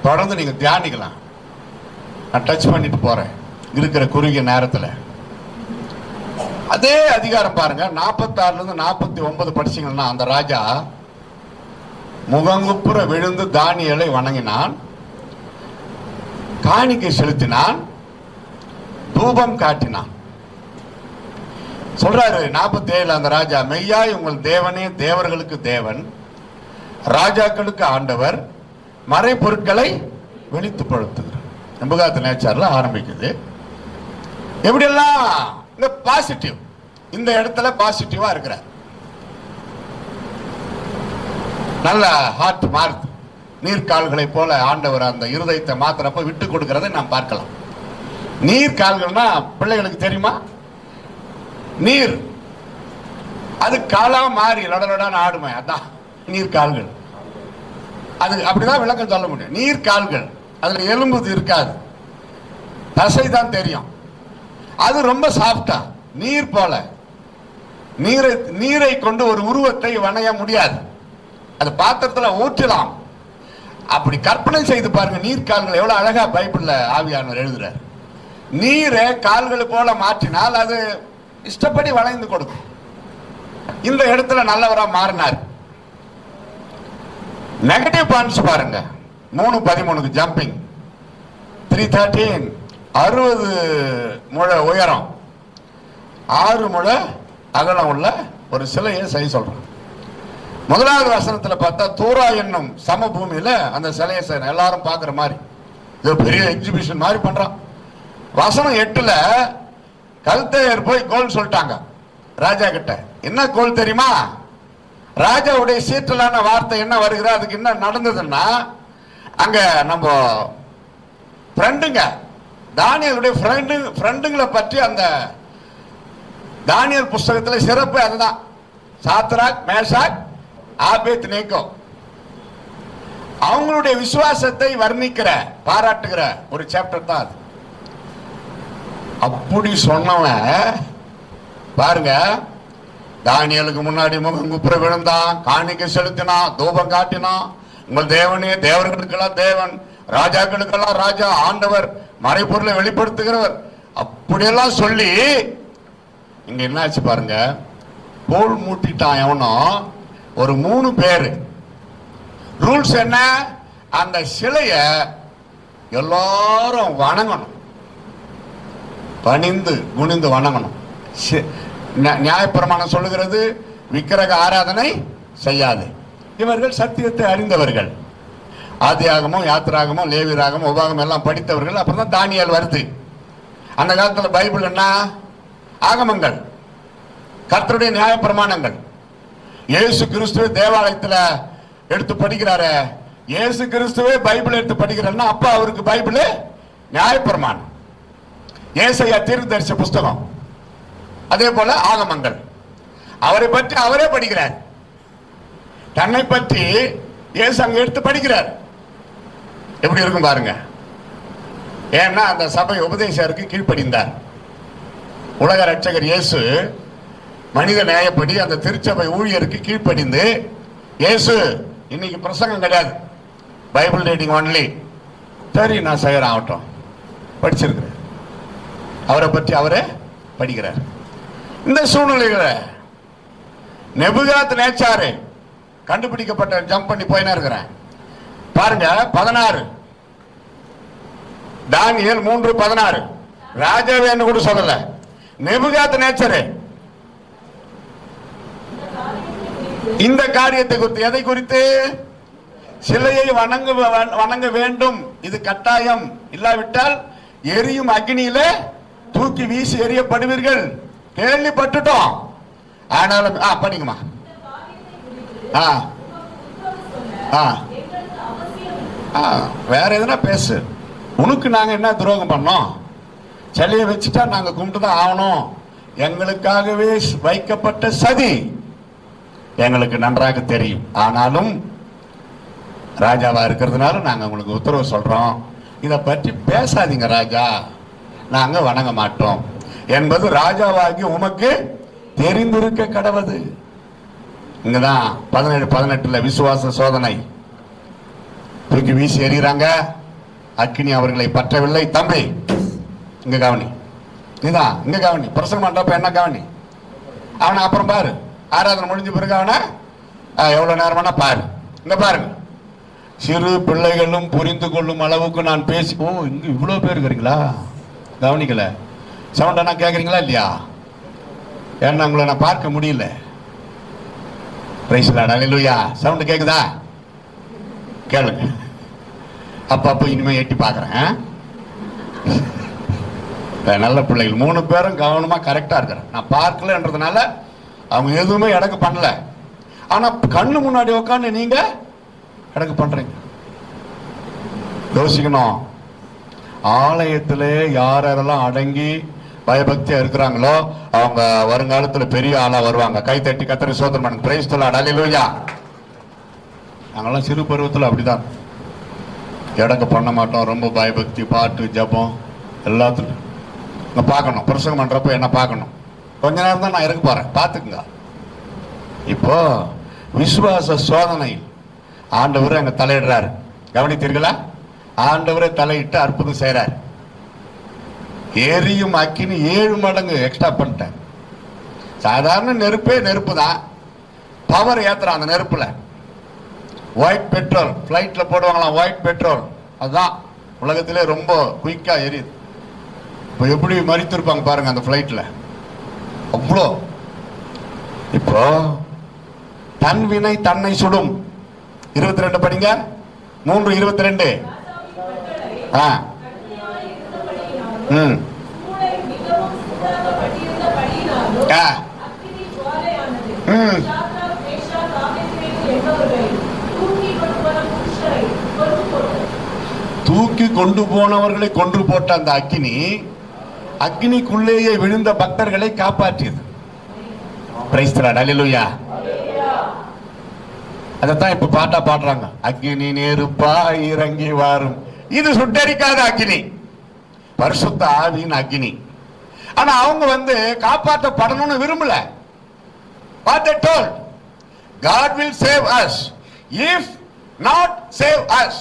Speaker 1: தொடர்ந்து நீங்க தியானிக்கலாம். நான் டச் பண்ணிட்டு போறேன் இருக்கிற குறுகிய நேரத்தில். அதே அதிகாரம் பாருங்க, 46ல இருந்து 49 படிச்சீங்கன்னா அந்த ராஜா முகங்குப்புற விழுந்து தானியேலை வணங்கினான், காணிக்கை செலுத்தினான், தூபம் காட்டினான். சொல்றாரு 47 அந்த ராஜா, மெய்யாய் உங்கள் தேவனே தேவர்களுக்கு தேவன், ராஜாக்களுக்கு ஆண்டவர், மறைபொருட்களை வெளித்துப்படுத்துகிறார். நெபுகாத்நேச்சார்ல ஆரம்பிக்குது. எப்படியெல்லாம் இந்த பாசிட்டிவ், இந்த இடத்துல பாசிட்டிவா இருக்கிறார். நல்ல ஹார்ட் மார்க், நீர்கால்களை போல ஆண்டவர் அந்த இருதயத்தை மாத்திரப்ப விட்டு கொடுக்கிறதை நாம் பார்க்கலாம். நீர்கால்கள்னா பிள்ளைகளுக்கு தெரியுமா? நீர் அது காலா மாறி லடலடான்னு ஆடுமே, அதான் நீர்கால்கள். அது அப்படிதான் விளக்கம் சொல்ல முடியும். நீர்கால்கள், அதுல எலும்பு இருக்காது, தசை தான் தெரியும். அது ரொம்ப சாஃப்டா, நீர் போல. நீரை கொண்டு ஒரு உருவத்தை வணைய முடியாது, அது பாத்திரத்துல ஊற்றலாம். அப்படி கற்பனை செய்து பாருங்க, நீர்கால்கள் எவ்வளவு அழகா பைபிள்ல ஆவியானவர் எழுதுறார். நீரை கால்கள் போல மாற்றினால் அது இஷ்டப்படி வளைந்து கொடுக்கும். இந்த இடத்துல நல்லவரா மாறினார். நெகட்டிவ் பாயிண்ட்ஸ் பாருங்க. 3:13 ஜம்பிங், 3:13 60 முழ உயரம், 6 முழ அகலம் உள்ள ஒரு சிலையை செய்ய சொல்றான். முதலாவது வசனத்துல பார்த்தா தூரா என்னும் சமபூமியில அந்த சிலையை செய்யணும், எல்லாரும் பாக்குற மாதிரி. இது பெரிய எக்ஸிபிஷன் மாதிரி பண்றான். வசனம் 8ல கல்தேயர் போய் கோல் சொல்லிட்டாங்க ராஜா கிட்ட. என்ன கோல் தெரியுமா? ராஜாவுடைய சீற்றலான வார்த்தை என்ன வருகிறது, அதுக்கு என்ன நடந்ததுன்னா, அங்க நம்ம ஃப்ரெண்டுங்க, தானியேலுடைய ஃப்ரெண்டுங்களை பற்றி அந்த தானியேல் புஸ்தகத்துல சிறப்பு அதுதான். சாத்ராக், மேஷாக், ஆபேத்நேகோ, அவங்களுடைய விசுவாசத்தை வர்ணிக்கிற, பாராட்டுகிற ஒரு சாப்டர் தான் அது. அப்படி சொன்னவன் பாருங்க, தானியேலுக்கு முன்னாடி முகங்குப்புற விழுந்தான், காணிக்கை செலுத்தினான், தூபம் காட்டினான், உங்கள் தேவனே தேவர்களுக்கெல்லாம் தேவன், ராஜாக்களுக்கெல்லாம் ராஜா, ஆண்டவர், மறைபொருளை வெளிப்படுத்துகிறவர், அப்படியெல்லாம் சொல்லி இங்க என்னாச்சு பாருங்க, கோல் மூட்டிட்டான் எவனோ ஒரு 3 பேரு. ரூல்ஸ் என்ன? அந்த சிலைய எல்லாரும் வணங்கணும், பணிந்து குனிந்து வணங்கணும். நியாயப்பிரமாணம் சொல்லுகிறது, விக்கிரக ஆராதனை செய்யாது. இவர்கள் சத்தியத்தை அறிந்தவர்கள், ஆதியாகமும் யாத்திராகமும் லேவியராகமும் உபாகமும் எல்லாம் படித்தவர்கள். அப்புறம் தான் தானியேல் வருது. அந்த காலத்துல பைபிள் என்ன? ஆகமங்கள், கர்த்தருடைய நியாயப்பிரமாணங்கள். இயேசு கிறிஸ்துவே தேவாலயத்துல எடுத்து படிக்கிறாரு, இயேசு கிறிஸ்துவே பைபிள் எடுத்து படிக்கிறாருன்னா அப்ப அவருக்கு பைபிள் நியாயப்பிரமாணம். ஏசாயா தீர்க்கதரிசி புஸ்தகம், அதே போல ஆகமங்கள். அவரை பற்றி அவரே படிக்கிறார், தன்னை பற்றி இயேசு அங்க எடுத்து படிக்கிறார். எப்படி இருக்கும் பாருங்க. ஏன்னா அந்த சபை உபதேசருக்கு கீழ்ப்படிந்தார். உலக ரட்சகர் இயேசு மனித நியாயப்படி அந்த திருச்சபை ஊழியருக்கு கீழ்ப்படிந்து, இயேசு இன்னைக்கு பிரசங்கம் கிடையாது, பைபிள் ரீடிங் ஒன்லி. சரி, நான் செய்யறேன், ஆகட்டும், படிச்சிருக்கிறேன். அவரை பற்றி அவரே படிக்கிறார். இந்த சூழ்நிலைகளை நெபுகாத்நேச்சார் கண்டுபிடிக்கப்பட்ட, ஜம்ப் பண்ணி போயினா இருக்கிறேன் பாருங்க. 16 தானியேல் 3:16 ராஜாவேன்னு கூட சொல்லல, நெபுகாத்நேச்சார் இந்த காரியத்தை குறித்து. எதை குறித்து? சிலையை வணங்க வேண்டும், இது கட்டாயம், இல்லாவிட்டால் எரியும் அக்னியில தூக்கி வீசி எறியப்படுவீர்கள். கேள்விப்பட்டுட்டோம், ஆனாலும் படிக்குமா? வேற எதுனா பேசு. உனக்கு நாங்க என்ன துரோகம் பண்ணோம்? சிலையை வச்சுட்டா நாங்க கும்பிட்டுதான் ஆகணும். எங்களுக்காகவே வைக்கப்பட்ட சதி எங்களுக்கு நன்றாக தெரியும். ஆனாலும் ராஜாவா இருக்கிறதுனால நாங்க உங்களுக்கு உத்தரவு சொல்றோம், இதை பற்றி பேசாதீங்க ராஜா, நாங்க வணங்க மாட்டோம் என்பது ராஜாவாகி உமக்கு தெரிந்திருக்க கடவுது. இங்கதான் 17:18 விசுவாச சோதனை. தூக்கி வீசி எறிகிறாங்க, அக்கினி அவர்களை பற்றவில்லை. தம்பி இங்க கவனி, நீதான் இங்க கவனி, பிரசங்கம் பண்றப்ப என்ன கவனி. அவனை அப்புறம் பாரு, ஆராதனை முடிஞ்ச பிறகு அவனை எவ்வளவு நேரம் வேணா பாரு. இங்க பாருங்க, சிறு பிள்ளைகளும் புரிந்து கொள்ளும் அளவுக்கு நான் பேசி. ஓ, இங்க இவ்வளவு பேர் இருக்கிறீங்களா? கவனிக்கல. சவுண்டா கேக்குறீங்களா இல்லையா? ஏன்னா உங்களை நான் பார்க்க முடியல. பிரைஸ் லார்ட், ஹல்லேலூயா. சவுண்ட் கேக்குதா? கேளுங்க. அப்பப்போ இனிமே எட்டி பார்க்குறேன். நல்ல பிள்ளைகள் 3 பேரும் கவனமா கரெக்டா இருக்கிறேன். நான் பார்க்கலன்றதுனால அவங்க எதுவுமே எனக்கு பண்ணல. ஆனா கண்ணு முன்னாடி உட்காந்து நீங்க எனக்கு பண்றீங்க. யோசிக்கணும். ஆலயத்திலே யாரெல்லாம் அடங்கி பயபக்தியா இருக்கிறாங்களோ அவங்க வருங்காலத்துல பெரிய ஆளா வருவாங்க. கை தட்டி கர்த்தரை ஸ்தோத்திரம் பண்ணுங்க. பிரைஸ் தி லார்ட், ஹல்லேலூயா. நாங்கெல்லாம் சிறு பருவத்தில் அப்படிதான். எடக்கு பண்ண மாட்டோம். ரொம்ப பயபக்தி, பாட்டு, ஜபம் எல்லாத்துக்கும் நான் பார்க்கணும். பிரசங்கம் பண்றப்ப என்ன பார்க்கணும். கொஞ்ச நேரம் தான் நான் இருக்க போறேன், பார்த்துக்குங்க. இப்போ விசுவாச சோதனை ஆண்டவர் அங்க தலையிடுறாரு. கவனித்தீர்களா? ஆண்டவரே தலையிட்டு அற்புதம் செய்யறாரு. எரியும் அக்கினி 7 மடங்கு எக்ஸ்ட்ரா பண்ணிட்டேன். சாதாரண நெருப்பே நெருப்பு தான், பவர் ஏத்துறான் அந்த நெருப்புல. ஒயிட் பெட்ரோல் பிளைட்ல போடுவாங்களாம், ஒயிட் பெட்ரோல். அதுதான் உலகத்திலே ரொம்ப குயிக்கா எரியுது. இப்போ எப்படி மறித்திருப்பாங்க பாருங்க அந்த பிளைட்ல, அவ்வளோ. இப்போ தன் வினை தன்னை சுடும். 22 படிங்க. 3:22. தூக்கி கொண்டு போனவர்களை கொன்று போட்ட அந்த அக்கினி, அக்கினிக்குள்ளேயே விழுந்த பக்தர்களை காப்பாற்றியது. பிரைஸ் தி லார்ட், ஹல்லேலூயா. அதைத்தான் இப்ப பாட்டா பாடுறாங்க. அக்கினி நெருப்பா இறங்கி வரும். இது சுட்டரிக்காத அக்கினி, பரிசுத்த ஆவியின் அக்கினி. ஆனா அவங்க காப்பாற்றப்படணும்னு விரும்பல. What they told, God will save us. If not save us,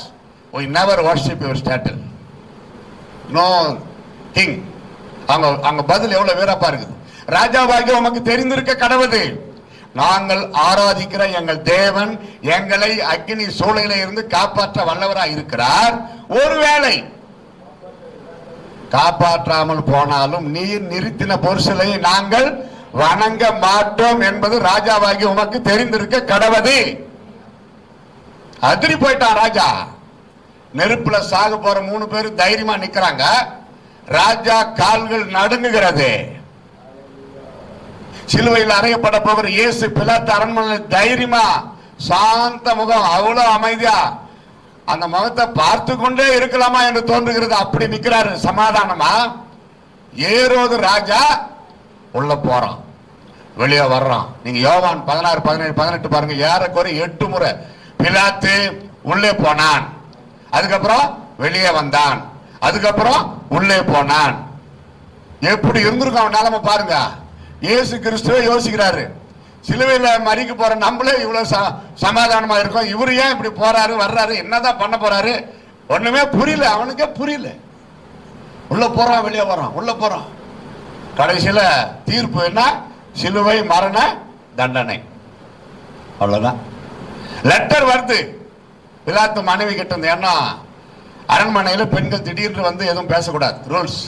Speaker 1: we never worship your statue. No king. அவங்க பதில் எவ்வளவு வீரப்பா இருக்குது. ராஜாவாகிய உமக்கு தெரிந்திருக்க கடவுது, நாங்கள் ஆராதிக்கிற எங்கள் தேவன் எங்களை அக்கினி சூளையில இருந்து காப்பாற்ற வல்லவராய் இருக்கிறார். ஒருவேளை காப்பாற்றாமல் போனாலும் நீர் நிறுத்தின பொருசலை நாங்கள் வணங்க மாட்டோம் என்பது ராஜாவாகி உமக்கு தெரிந்திருக்க கடவுது. அதிரி போயிட்டான் ராஜா. நெருப்புல சாக போற 3 பேர் தைரியமா நிக்கிறாங்க. ராஜா கால்கள் நடுங்குகிறது. சிலுவையில் அறையப்பட போகிற இயேசு பிலாத்து அரண்மனையில் தைரியமா, சாந்த முகம், அவ்வளவு அமைதியா, அந்த முகத்தை பார்த்து கொண்டே இருக்கலாமா என்று தோன்றுகிறது. அப்படி நிக்கிறாரு சமாதானமா. ஏரோது ராஜா உள்ள போறான், வெளியே வர்றான். நீங்க யோவான் 16, 17, 18 பாருங்க. ஏறக்குறைய 8 முறை பிலாத்து உள்ளே போனான், அதுக்கப்புறம் வெளியே வந்தான், அதுக்கப்புறம் உள்ளே போனான். எப்படி இருந்திருக்கும் அவன் நிலைமை பாருங்க. இயேசு கிறிஸ்துவே யோசிக்கிறாரு, சிலுவையில மறிக்க போற நம்மளே இவ்வளவு சமாதானமா இருக்கும், இவரு ஏன் இப்படி போறாரு வர்றாரு, என்னதான் பண்ண போறாரு, ஒண்ணுமே புரியல. அவனுக்கே புரியல. உள்ள போறான், வெளியே வரான், உள்ள போறான். கடைசியில தீர்ப்பு என்ன? சிலுவை மரண தண்டனை. அவ்வளவுதான். லெட்டர் வருது பிலாத்து மனைவி கிட்ட இருந்து. ஏன்னா அரண்மனையில பெண்கள் திடீர்னு எதுவும் பேசக்கூடாது, ரூல்ஸ்.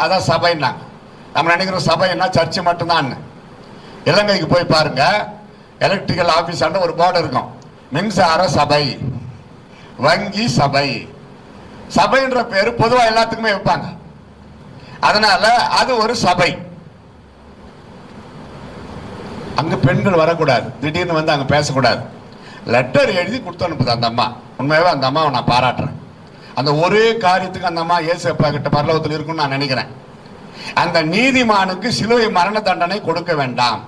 Speaker 1: அதான் சபைன்னாங்க. நம்ம நினைக்கிறோம் சபைன்னா சர்ச்சு மட்டும்தான். இலங்கைக்கு போய் பாருங்க, எலக்ட்ரிக்கல் ஆபீஸ் ஒரு போர்டு இருக்கும், மின்சார சபை, வங்கி சபை. சபைன்ற பேரு பொதுவா எல்லாத்துக்குமே வைப்பாங்க. அதனால அது ஒரு சபை. அங்க பெண்கள் வரக்கூடாது, திடீர்னு அங்க பேசக்கூடாது. லெட்டர் எழுதி கொடுத்து அனுப்புது அந்த அம்மா. உண்மையாவே அந்த அம்மாவை நான் பாராட்டுறேன். அந்த ஒரே காரியத்துக்கு அந்த அம்மா இயேசுப்பா கிட்ட பரலோகத்தில் இருக்குன்னு நான் நினைக்கிறேன். அந்த நீதிமானுக்கு சிலுவை மரண தண்டனை கொடுக்க வேண்டாம்,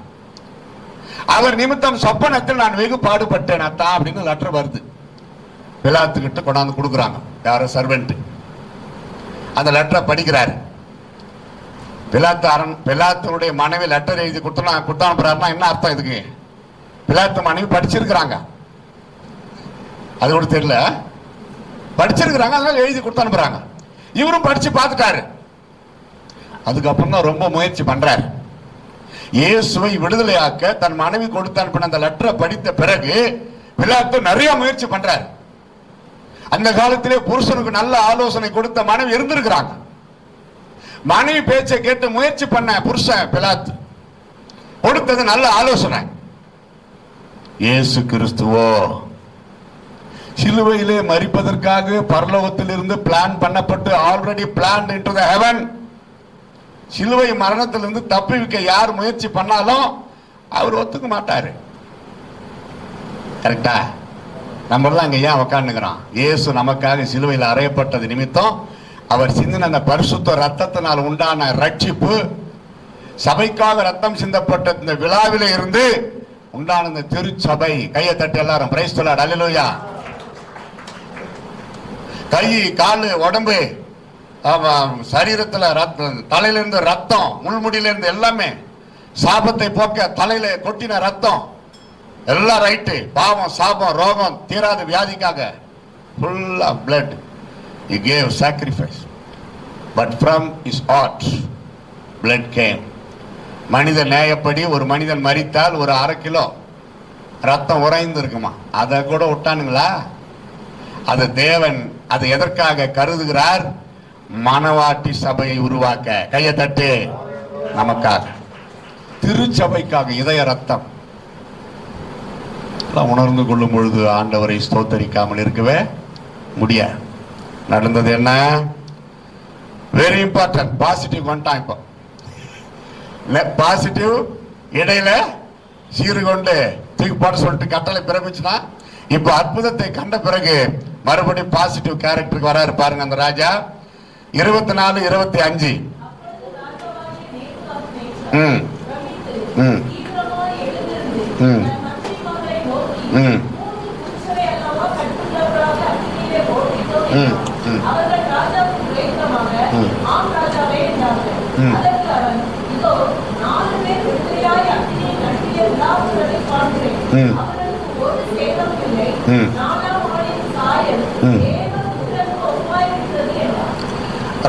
Speaker 1: அவர் நிமித்தம் சொப்பனத்தில் நான் வெகு பாடுபட்டேன் அத்தான் அப்படின்னு லெட்டர் வருது. பிலாத்துக்கிட்ட கொண்டாந்து கொடுக்குறாங்க. யாரோ சர்வெண்ட் அந்த லெட்டரை படிக்கிறாரு. பிலாத்துடைய மனைவி லெட்டர் எழுதி கொடுத்தானுப்புறாருன்னா என்ன அர்த்தம் இதுக்கு? பிலாத்து மனைவி படிச்சிருக்கிறாங்க, அது கூட தெரியல, படிச்சிருக்கிறாங்க, அதனால எழுதி கொடுத்து அனுப்புறாங்க. இவரும் படிச்சு பார்த்துட்டாரு. அதுக்கப்புறம் தான் ரொம்ப முயற்சி பண்றாரு. இயேசுவை விடுதலையாக்க தன் மனைவி கொடுத்து அனுப்பின அந்த லெட்டரை படித்த பிறகு பிலாத்து நிறைய முயற்சி பண்றாரு. அந்த காலத்திலே புருஷனுக்கு நல்ல ஆலோசனை கொடுத்த மனைவி இருந்திருக்கிறாங்க. மனைவி பேச்சை கேட்டு முயற்சி பண்ண புருஷன் பிலாத்து கொடுத்தது நல்ல ஆலோசனை. இயேசு கிறிஸ்துவோ சிலுவையிலே மரிப்பதற்காக பரலோகத்தில் இருந்து plan Pannapattu already plan into the heaven. சிலுவை மரணத்திலிருந்து தப்பிக்க யார் முயற்சி பண்ணாலும் அவர் ஒத்துக்க மாட்டாரு. கரெக்டா? நம்ம தான் அங்க ஏன் உக்காந்துக்கிறோம்? இயேசு நமக்காக சிலுவையில் அறையப்பட்டது நிமித்தம் அவர் சிந்தின அந்த பரிசுத்த ரத்தத்தினால் உண்டான ரட்சிப்பு, சபைக்காக ரத்தம் சிந்தப்பட்ட இந்த விழாவில இருந்து உண்டான இந்த திருச்சபை. கையை தட்டி எல்லாரும் பிரைஸ் தி லார்ட், அல்லேலூயா. கை, காலு, உடம்பு, சரீரத்துல ரத்தம், தலையிலிருந்து ரத்தம், முள்முடியிலிருந்து எல்லாமே சாபத்தை போக்க தலையில கொட்டின ரத்தம் எல்லாம் ரைட்டு. பாவம், சாபம், ரோகம், தீராத வியாதிக்காக full of blood he gave sacrifice, but from his heart blood came. மனித நேயப்படி ஒரு மனிதன் மரித்தால் ஒரு 1/2 கிலோ ரத்தம் உறைந்து இருக்குமா? அதை கூட விட்டானுங்களா? அது தேவன் அதை எதற்காக கருதுகிறார்? மனவாட்டி சபையை உருவாக்க. கையை தட்டு. நமக்காக, திருச்சபைக்காக இதய ரத்தம். உணர்ந்து கொள்ளும் பொழுது ஆண்டவரை ஸ்தோத்தரிக்காமல் இருக்கவே முடியாது. நடந்தது என்ன? Very important. பாசிட்டிவ் வந்துட்டான். இப்போ பாசிட்டிவ் இடையில சீறு கொண்டு தூக்கி போட சொல்லிட்டு கட்டளை பிறப்பிச்சுனா, இப்ப அற்புதத்தை கண்ட பிறகு மறுபடியும் பாசிட்டிவ் கேரக்டருக்கு வராரு பாருங்க அந்த ராஜா. 24:25.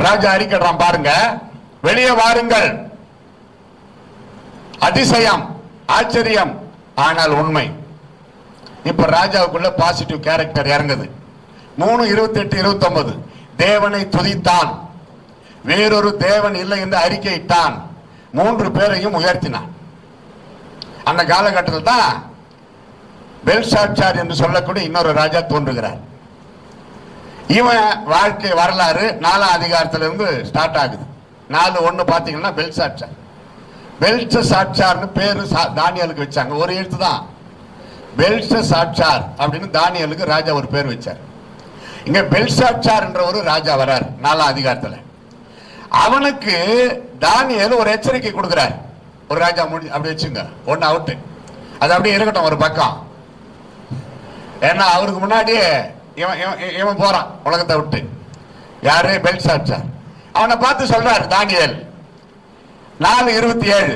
Speaker 1: ராஜா அறிக்கைறான் பாருங்க, வெளியே வாருங்கள், அதிசயம், ஆச்சரியம், ஆனால் உண்மை. இப்ப ராஜாவுக்குள்ள பாசிட்டிவ் கேரக்டர் இறங்குது. 3:28-29. தேவனை துதித்தான், வேறொரு தேவன் இல்லை என்று அறிக்கையிட்டான், 3 பேரையும் உயர்த்தினான். அந்த காலகட்டத்தில் தான் பெல்ஷாத்சார் என்று சொல்லக்கூடிய இன்னொரு ராஜா தோன்றுகிறார். இவன் வாழ்க்கை வரலாறு 4ஆம் அதிகாரத்திலிருந்து ஸ்டார்ட் ஆகுது. 4:1 பாத்தீங்கன்னா பெல்ஷாத்சார். பெல்ஷாத்சார்னு பேரு தானியலுக்கு வச்சாங்க. ஒரு எழுத்து தான் பெல்ஷாத்சார் அப்படின்னு தானியலுக்கு ராஜா ஒரு பேர் வச்சார். இங்க பெல்ஷாத்சார் என்ற ஒரு ராஜா வரார் 4ஆம் அதிகாரத்துல. அவனுக்கு தானியல் ஒரு எச்சரிக்கை கொடுக்கிறார். ஒரு ராஜா அப்படி வச்சுங்க, ஒன்னு அவுட்டு, அது அப்படியே இருக்கட்டும் ஒரு பக்கம். ஏன்னா அவருக்கு முன்னாடியே இவன் போறான் உலகத்தை விட்டு. யாரு? பெல்ஷாத்சார். அவனை பார்த்து சொல்றாரு தானியல் 4:27.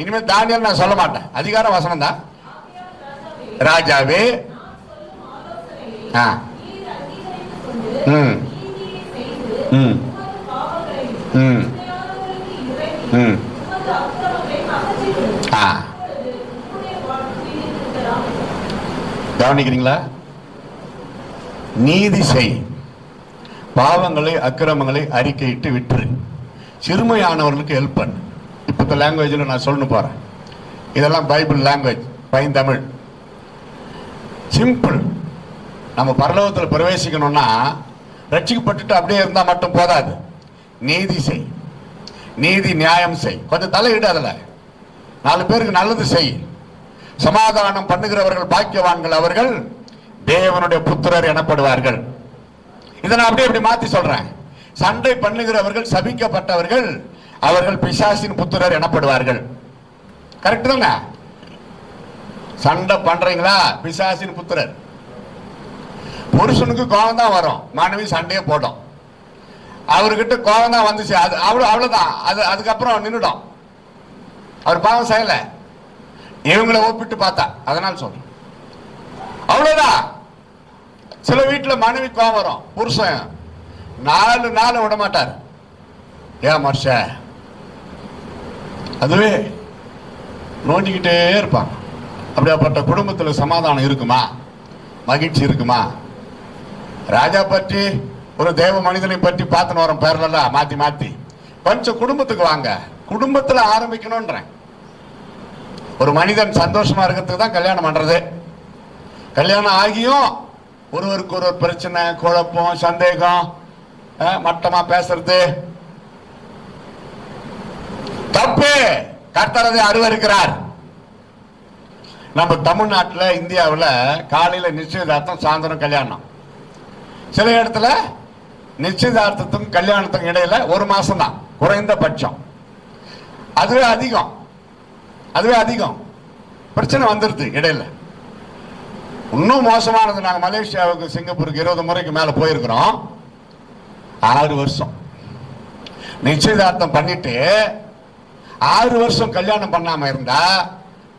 Speaker 1: இனிமேல் தானியல் நான் சொல்ல மாட்டேன், அதிகார வசனம் தான். ராஜாவே, கவனிக்கிறீங்களா? நீதி செய், பாவங்களை அக்கிரமங்களை அறிக்கையிட்டு விட்டுரு, சிறுமையானவர்களுக்கு ஹெல்ப் பண்ணு. இப்ப லாங்குவேஜ்ல நான் சொல்லணும் போறேன். இதெல்லாம் பைபிள் லாங்குவேஜ், பைந்தமிழ், சிம்பிள். நம்ம பரலோகத்தில் பிரவேசிக்கணும்னா ரட்சிக்கப்பட்டுட்டு அப்படியே இருந்தா மட்டும் போதாது. நீதி செய், நீதி நியாயம் செய், கொஞ்சம் தலையிடு, அதுல 4 பேருக்கு நல்லது செய். சமாதானம் பண்ணுகிறவர்கள் பாக்கியவான்கள், அவர்கள் தேவனுடைய புத்திரர் எனப்படுவார்கள். இதை நான் அப்படியே இப்படி மாத்தி சொல்றேன். சண்டை பண்ணுகிறவர்கள் சபிக்கப்பட்டவர்கள், அவர்கள் பிசாசின் புத்திரர் எனப்படுவார்கள். கரெக்ட் தானே? சண்டை பண்றீங்களா? பிசாசின் புத்திரர். புருஷனுக்கு கோபம் தான் வரும், மனைவி சண்டையே போடும். அவர்கிட்ட கோபம் தான் வந்துச்சு, அது அவ்வளவுதான், அதுக்கப்புறம் நின்றுடும். அவர் பாவம் செய்யல, இவங்களை ஒப்பிட்டு பார்த்தா, அதனால சொல்றேன். அவ்வளவுதான். சில வீட்டுல மனைவி கோபம் வரும், புருஷன் 4 நாள் விட மாட்டார். ஏன் மர்ஷ, அதுவே நோண்டிக்கிட்டே இருப்பாங்க. அப்படியாப்பட்ட குடும்பத்தில் சமாதானம் இருக்குமா? மகிழ்ச்சி இருக்குமா? ராஜா பற்றி ஒரு தேவ மனிதனை பற்றி பார்த்துன்னு வரோம் பேர்ல மாத்தி மாத்தி. கொஞ்சம் குடும்பத்துக்கு வாங்க. குடும்பத்துல ஆரம்பிக்கணும்ன்றேன். ஒரு மனிதன் சந்தோஷமா இருக்கிறதுக்கு தான் கல்யாணம் பண்றது. கல்யாணம் ஆகியும் ஒருவருக்கு ஒரு பிரச்சனை, குழப்பம், சந்தேகம், மட்டமா பேசுறது தப்பு. கர்த்தர் அதை அருவருக்கிறார். நம்ம தமிழ்நாட்டில், இந்தியாவில் காலையில நிச்சயதார்த்தம், சாயந்தரம் கல்யாணம். சில இடத்துல நிச்சயதார்த்தத்துக்கும் கல்யாணத்துக்கும் இடையில 1 மாசம் தான் குறைந்தபட்சம். அதுவே அதிகம் பிரச்சனை வந்துருது இடையில. இன்னும் மோசமானது, நாங்கள் மலேசியாவுக்கு, சிங்கப்பூருக்கு 20 முறைக்கு மேல போயிருக்கிறோம். 6 வருஷம் நிச்சயதார்த்தம் பண்ணிட்டு 6 வருஷம் கல்யாணம் பண்ணாம இருந்தா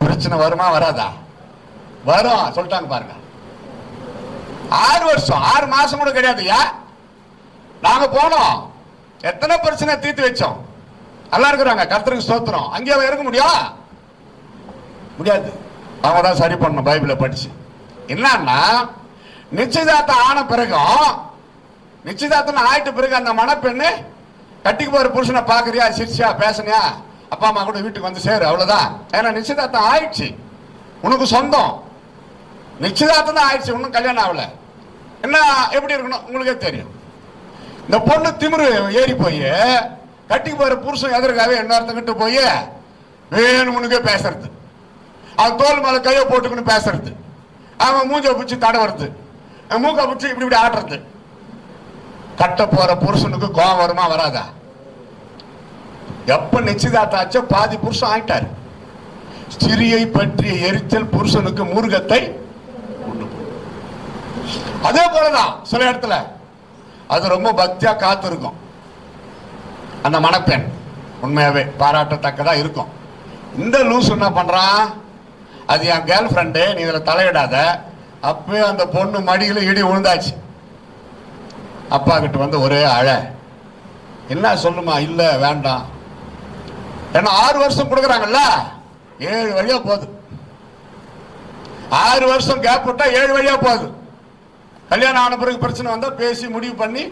Speaker 1: பிரச்சனை வருமா வராதா? வரும். சொல்லிட்டாங்க பாருங்க. 6 வருஷம், 6 மாசம் கூட கிடையாதுயா. நாங்க போனோம், எத்தனை பிரச்சனை தீர்த்து வச்சோம். நல்லா இருக்கிறாங்க, கர்த்தருக்கு ஸ்தோத்திரம். அங்கேயே இருக்க முடியாது. அவங்க தான் சரி பண்ணணும் பைபிளை படிச்சு. என்னன்னா, நிச்சயதார்த்தம் ஆன பிறகும், நிச்சயதார்த்தம் ஆயிட்ட பிறகு அந்த மணப்பெண்ணு கட்டிக்கு போற புருஷனை பாக்குறியா, சிரிச்சியா, பேசனியா, அப்பா அம்மா கூட வீட்டுக்கு வந்து சேரு, அவ்வளவுதான். ஏன்னா நிச்சயதார்த்தம் ஆயிடுச்சு, உனக்கு சொந்தம். நிச்சயதார்த்தம் தான் ஆயிடுச்சு, இன்னும் கல்யாணம் ஆகல. என்ன எப்படி இருக்கணும் உங்களுக்கே தெரியும். இந்த பொண்ணு திமிரு ஏறி போய் கட்டிக்கு போற புருஷன் எதற்காக இன்னொருத்தங்கிட்ட போய் வேணுமுனுக்கே பேசுறது, அவன் தோல் மேல கையை போட்டுக்கணும் பேசுறது, அவன் மூஞ்ச பிடிச்சி தடவுறது, மூக்க பிடிச்சி இப்படி ஆடுறது. கட்ட போற புருஷனுக்கு கோபம் வருமா வராதா? எப்ப நிச்சயதார்த்தம் ஆச்சோ பாதி புருஷன் ஆயிட்டாரு. ஸ்திரியை பற்றிய எரிச்சல் புருஷனுக்கு மூர்க்கத்தை. அதே போலதான் சில இடத்துல அது ரொம்ப பக்தியா காத்து இருக்கும். அந்த மணப்பெண் உண்மையாவே பாராட்டத்தக்கதா இருக்கும். இந்த லூஸ் என்ன பண்றான், அது என் கேர்ள் ஃப்ரெண்டு, நீ இதுல தலையிடாத. அப்பவே அந்த பொண்ணு மடியில இடி விழுந்தாச்சு. அப்பா கிட்ட வந்து ஒரே அழ. என்ன சொல்லுமா? இல்ல வேண்டாம். ஏன்னா 6 வருஷம் கொடுக்குறாங்கல்ல, 7 வழியா போகுது. 6 வருஷம் கேப் விட்டா 7 வழியா போகுது. கல்யாணம் ஆன பிறகு பிரச்சனை வந்தா பேசி முடிவு பண்ணி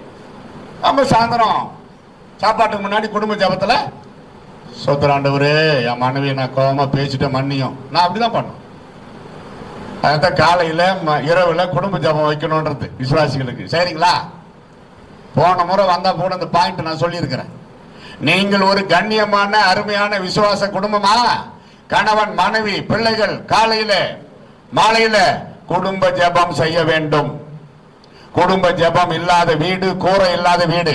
Speaker 1: நம்ம சாயந்தரம் சாப்பாட்டுக்கு முன்னாடி குடும்ப ஜபத்துல, சோத்திராண்டவரே என் மனைவி நான் கோபமா பேசிட்ட மன்னியும். நான் அப்படிதான் பண்ணுவேன். அதான் காலையில இரவுல குடும்ப ஜபம் வைக்கணும்ன்றது விசுவாசிகளுக்கு. சரிங்களா? போன முறை வந்தா கூட அந்த பாயிண்ட் நான் சொல்லியிருக்கிறேன். நீங்கள் ஒரு கண்ணியமான அருமையான விசுவாச குடும்பமா, கணவன் மனைவி பிள்ளைகள் காலையில மாலையில குடும்ப ஜெபம் செய்ய வேண்டும். குடும்ப ஜெபம் இல்லாத வீடு கூரை இல்லாத வீடு.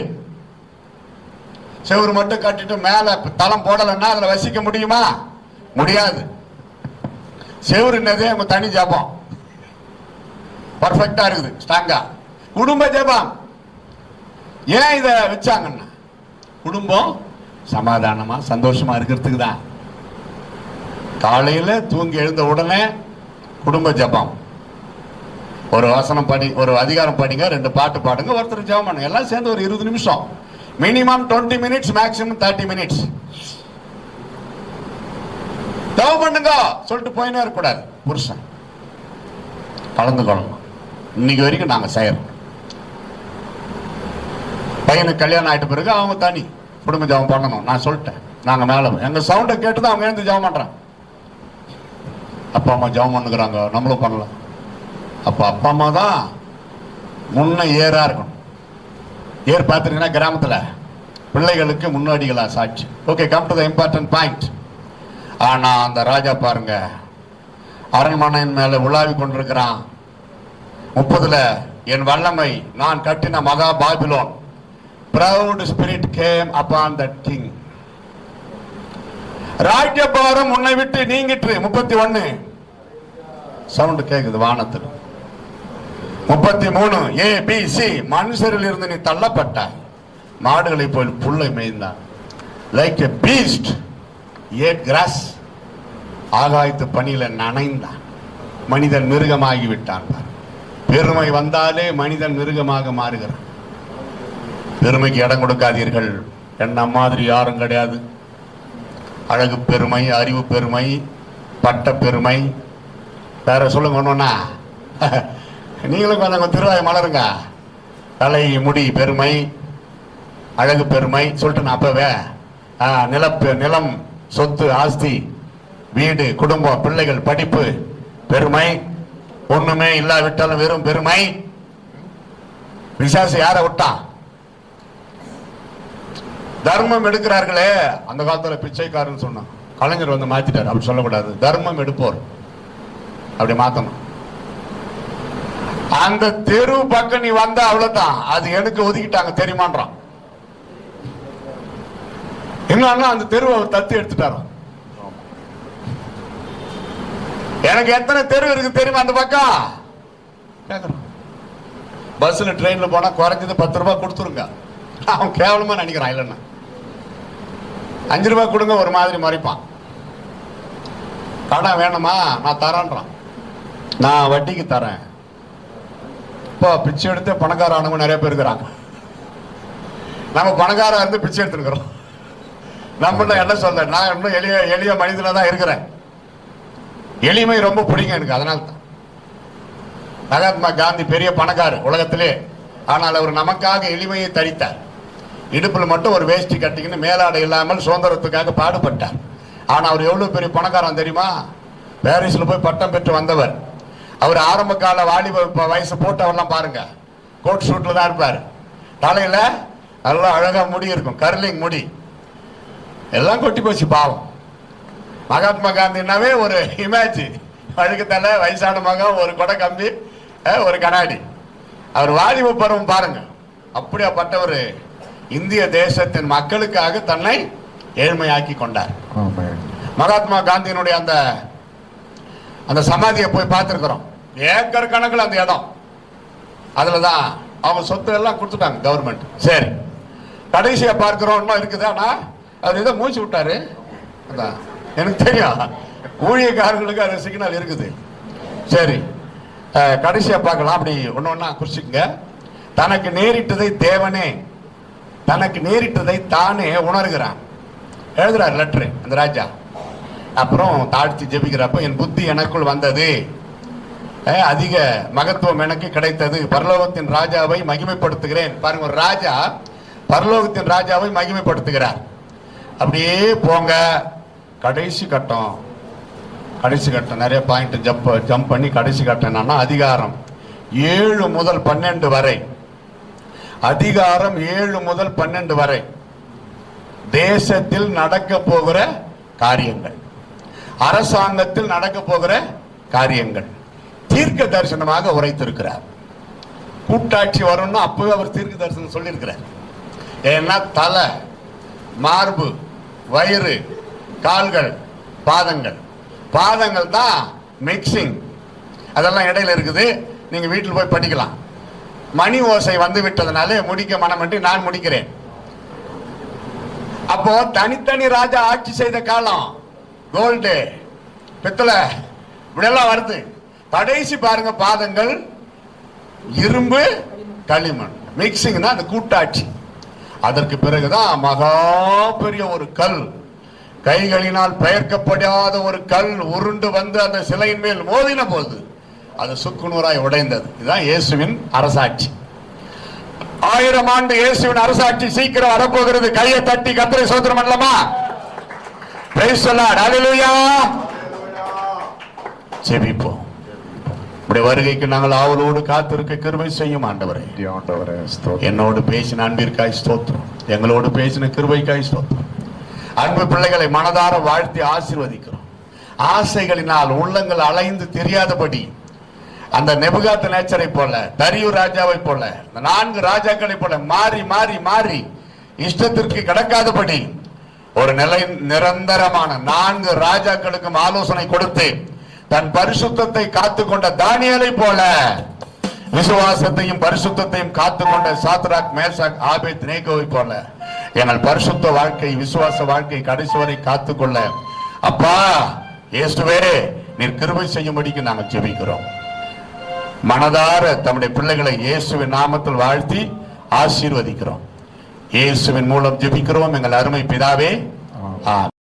Speaker 1: செவுரு மட்டும் கட்டிட்டு மேல தளம் போடலன்னா அதுல வசிக்க முடியுமா? முடியாது. செவுரு என்னதே உங்க தனி ஜெபம் பர்ஃபெக்டா இருக்குது, ஸ்ட்ராங்கா. குடும்ப ஜெபம் ஏன் இத வச்சாங்கன்னா, குடும்பம் சமாதானமா சந்தோஷமா இருக்கிறதுக்கு தான். காலையில தூங்கி எழுந்த உடனே குடும்ப ஜெபம், ஒரு வசனம் படி, ஒரு அதிகாரம் படிங்க, 2 பாட்டு பாடுங்க, ஒருத்தர் ஜெபம் பண்ணுங்க. எல்லாம் சேர்ந்து ஒரு 20 நிமிஷம், மினிமம் 20 மினிட்ஸ், மேக்ஸிமம் 30 மினிட்ஸ் ஜெபம் பண்ணுங்க சொல்லிட்டு போயினே இருக்கக்கூடாது. புருஷன் கலந்து கொள்ளணும். இன்னைக்கு வரைக்கும் நாங்க செய்யறோம். பையனுக்கு கல்யாணம் ஆயிட்ட பிறகு அவங்க தனி குடும்ப ஜெபம் பண்ணணும். நான் சொல்லிட்டேன், நாங்க மேல எங்க சவுண்டை கேட்டுதான் அவங்க எழுந்து ஜெபம் பண்றாங்க. அப்பா அம்மா ஜெபம் பண்ணுகிறாங்க, நம்மளும் பண்ணலாம். அப்ப அப்பா அம்மா தான் முன்ன ஏறா இருக்கணும். ஏர் பார்த்துருக்கீங்கன்னா கிராமத்துல பிள்ளைகளுக்கு முன்னோடிகளா சாட்சி. Okay, come to the important point. ஆனா அந்த ராஜா பாருங்க, அரண்மனையின் மேல உலாவி கொண்டிருக்கிறான். 30 என் வல்லமை நான் கட்டின மகா Babylon, proud spirit came upon the king. ராஜ்யபாரம் உன்னை விட்டு நீங்கிற்று. 31 சவுண்ட் கேக்குது வானத்தில். 33 ABC, மனுஷரில் இருந்து நீ தள்ளப்பட்டாய், மாடுகளை போல் புல்லை மேய்ந்தான். Like a beast ate grass, ஆகாயத்து பணியில நனைந்தான். மனிதன் மிருகமாகி விட்டான். பெருமை வந்தாலே மனிதன் மிருகமாக மாறுகிறான். பெருமைக்கு இடம் கொடுக்காதீர்கள். என்ன மாதிரி யாரும் கிடையாது. அழகு பெருமை, அறிவு பெருமை, பட்ட பெருமை, வேற சொல்லுங்க ஒண்ணுன்னா நீங்களும் கொஞ்சம் திருவாய் மலருங்க. தலை முடி பெருமை, அழகு பெருமை சொல்லிட்டு நான் அப்பவே நிலம், சொத்து, ஆஸ்தி, வீடு, குடும்பம், பிள்ளைகள், படிப்பு பெருமை, ஒண்ணுமே இல்லாவிட்டாலும் வெறும் பெருமை. பிசாசு யாரை விட்டான்? தர்மம் எடுக்கிறார்களே, அந்த காலத்துல பிச்சைக்காரன் சொன்னான். கலைஞர் வந்து மாத்திட்டார். அப்படி சொல்லக்கூடாது, தர்மம் எடுப்போர் அப்படி மாத்தணும். அந்த தெரு பக்கம் நீ வந்த அவ்வளவுதான், அது எனக்கு ஒதுக்கிட்டாங்க தெரியுமான்றான். என்னன்னா அந்த தெருவை தத்து எடுத்துட்டாரோ. எனக்கு எத்தனை தெரு இருக்கு தெரியுமா அந்த பக்கம்? பஸ்ல ட்ரெயின்ல போனா குறைஞ்சது 10 ரூபாய் கொடுத்துருங்க. அவன் கேவலமா நினைக்கிறான். இல்லைன்னா 5 ரூபாய் கொடுங்க ஒரு மாதிரி மறைப்பான். கடன் வேணுமா? நான் தரேன்றான். நான் வட்டிக்கு தரேன். இப்போ பிச்சை எடுத்து பணக்கார ஆனவங்க நிறைய பேர் இருக்கிறாங்க. நம்ம பணக்காரா இருந்து பிச்சை எடுத்துருக்கிறோம். நம்மள என்ன சொல்ல, நான் இன்னும் எளிய மனிதனா தான் இருக்கிறேன். எளிமை ரொம்ப பிடிக்கும் எனக்கு. அதனால தான் மகாத்மா காந்தி பெரிய பணக்காரர் உலகத்திலே. ஆனால் அவர் நமக்காக எளிமையை தரித்தார். இடுப்பில் மட்டும் ஒரு வேஷ்டி கட்டிக்கின்னு மேலாடை இல்லாமல் சுதந்திரத்துக்காக பாடுபட்டார். ஆனால் அவர் எவ்வளவு பெரிய பணக்காரன் தெரியுமா? பாரிஸ்ல போய் பட்டம் பெற்று வந்தவர். அவர் ஆரம்ப கால வாலிப வயசு போட்டவரெல்லாம் பாருங்க, கோட் ஷூட்ல தான் இருப்பார். தலையில நல்லா அழகா முடி இருக்கும், கர்லிங் முடி, எல்லாம் கொட்டி போச்சு பாவம். மகாத்மா காந்தினாவே ஒரு இமேஜ், அழுக்கு தலை, வயசான மகன், ஒரு கொடை கம்பி, ஒரு கண்ணாடி. அவர் வாலிப பருவம் பாருங்க. அப்படியாப்பட்டவர் இந்திய தேசத்தின் மக்களுக்காக தன்னை ஏழ்மையாக்கி கொண்டார். மகாத்மா காந்தியினுடைய அந்த சமாதியை போய் பார்த்திருக்கிறோம். ஏக்கர் கணக்கில் அந்த இடம். அதுலதான் அவங்க சொத்து எல்லாம் கொடுத்துட்டாங்க கவர்மெண்ட். சரி, கடைசியா பார்க்கிறோம் இன்னும் இருக்குது. ஆனா அவர் ஏதோ மூச்சு விட்டாரு. அதான் எனக்கு தெரியும், ஊழியக்காரர்களுக்கு அது சிக்னல் இருக்குது. சரி, கடைசியா பார்க்கலாம். அப்படி ஒன்னு ஒன்னா குறிச்சுங்க. தனக்கு நேரிட்டதை தேவனே, தனக்கு நேரிட்டதை தானே உணர்கிறான். எழுதுறார் லெட்டர் அந்த ராஜா. அப்புறம் தாழ்த்தி ஜெபிக்கிறப்ப, என் புத்தி எனக்குள் வந்தது, அதிக மகத்துவம் எனக்கு கிடைத்தது, பரலோகத்தின் ராஜாவை மகிமைப்படுத்துகிறேன். பாருங்க, ஒரு ராஜா பரலோகத்தின் ராஜாவை மகிமைப்படுத்துகிறார். அப்படியே போங்க. கடைசி கட்டம் நிறைய பாயிண்ட் ஜம்ப் பண்ணி கடைசி கட்டம் என்னன்னா அதிகாரம் 7 முதல் 12 வரை. அதிகாரம் 7 முதல் 12 வரை தேசத்தில் நடக்க போகிற காரியங்கள், அரசாங்கத்தில் நடக்க போகிற காரியங்கள் தீர்க்க தரிசனமாக உரைத்திருக்கிறார். கூட்டாட்சி வரும்னா அப்பவே அவர் தீர்க்க தரிசனம் சொல்லியிருக்கிறார். ஏன்னா தலை, மார்பு, வயிறு, கால்கள், பாதங்கள் தான் மிக்சிங். அதெல்லாம் இடையில இருக்குது. நீங்க வீட்டில் போய் படிக்கலாம். மணி ஓசை வந்து விட்டதுனால முடிக்க மனமன்றி நான் முடிக்கிறேன். அப்போ தனித்தனி ராஜா ஆட்சி செய்த காலம், கோல்டு, பித்தளை, இப்படியெல்லாம் வருது. கடைசி பாருங்க, பாதங்கள் இரும்பு, களிமண் மிக்சிங் தான் அந்த கூட்டாட்சி. அதற்கு பிறகுதான் மகா பெரிய ஒரு கல், கைகளினால் பெயர்க்கப்படாத ஒரு கல் உருண்டு வந்து அந்த சிலையின் மேல் மோதின போது அது சுக்குநூறாய் உடைந்தது. இதுதான் இயேசுவின் அரசாட்சி. 1000 ஆண்டு இயேசுவின் அரசாட்சி சீக்கிரம் வரப்போகிறது. கையை தட்டி கர்த்தரை ஸ்தோத்திரம் பண்ணலாமா? பிரைஸ் தி லார்ட், ஹல்லேலூயா. ஜெபிப்போம். உம்முடைய வருகைக்கு நாங்கள் ஆவலோடு காத்திருக்க கிருபை செய்யும் ஆண்டவரே. என்னோடு பேசின அன்பிற்காய் ஸ்தோத்திரம், எங்களோடு பேசின கிருபைக்காய் ஸ்தோத்திரம். அன்பு பிள்ளைகளை மனதார வாழ்த்தி ஆசீர்வதிக்கிறோம். ஆசைகளினால் உள்ளங்கள் அலைந்து தெரியாதபடி அந்த நெபுகாத் நேச்சரை போல, தரியூர் ராஜாவை போல, 4 ராஜாக்களை போல மாறி மாறி மாறி இஷ்டத்திற்கு கடக்காதபடி ஒரு நிரந்தரமான 4 ராஜாக்களுக்கும் ஆலோசனை கொடுத்து தன் பரிசுத்தத்தை காத்துக்கொண்ட தானியேலை போல விசுவாசத்தையும் பரிசுத்தையும் காத்துக்கொண்ட சாத்ராக், மேஷாக், ஆபேத்நேகோவை போல எங்கள் பரிசுத்த வாழ்க்கை, விசுவாச வாழ்க்கை கடைசி வரை காத்துக்கொள்ள அப்பா இயேசுவே நீர் கிருபை செய்யும்படிக்கு நாங்கள் ஜெபிக்கிறோம். மனதார தம்முடைய பிள்ளைகளை இயேசுவின் நாமத்தில் வாழ்த்தி ஆசீர்வதிக்கிறோம். இயேசுவின் மூலம் ஜெபிக்கிறோம் எங்கள் அருமை பிதாவே.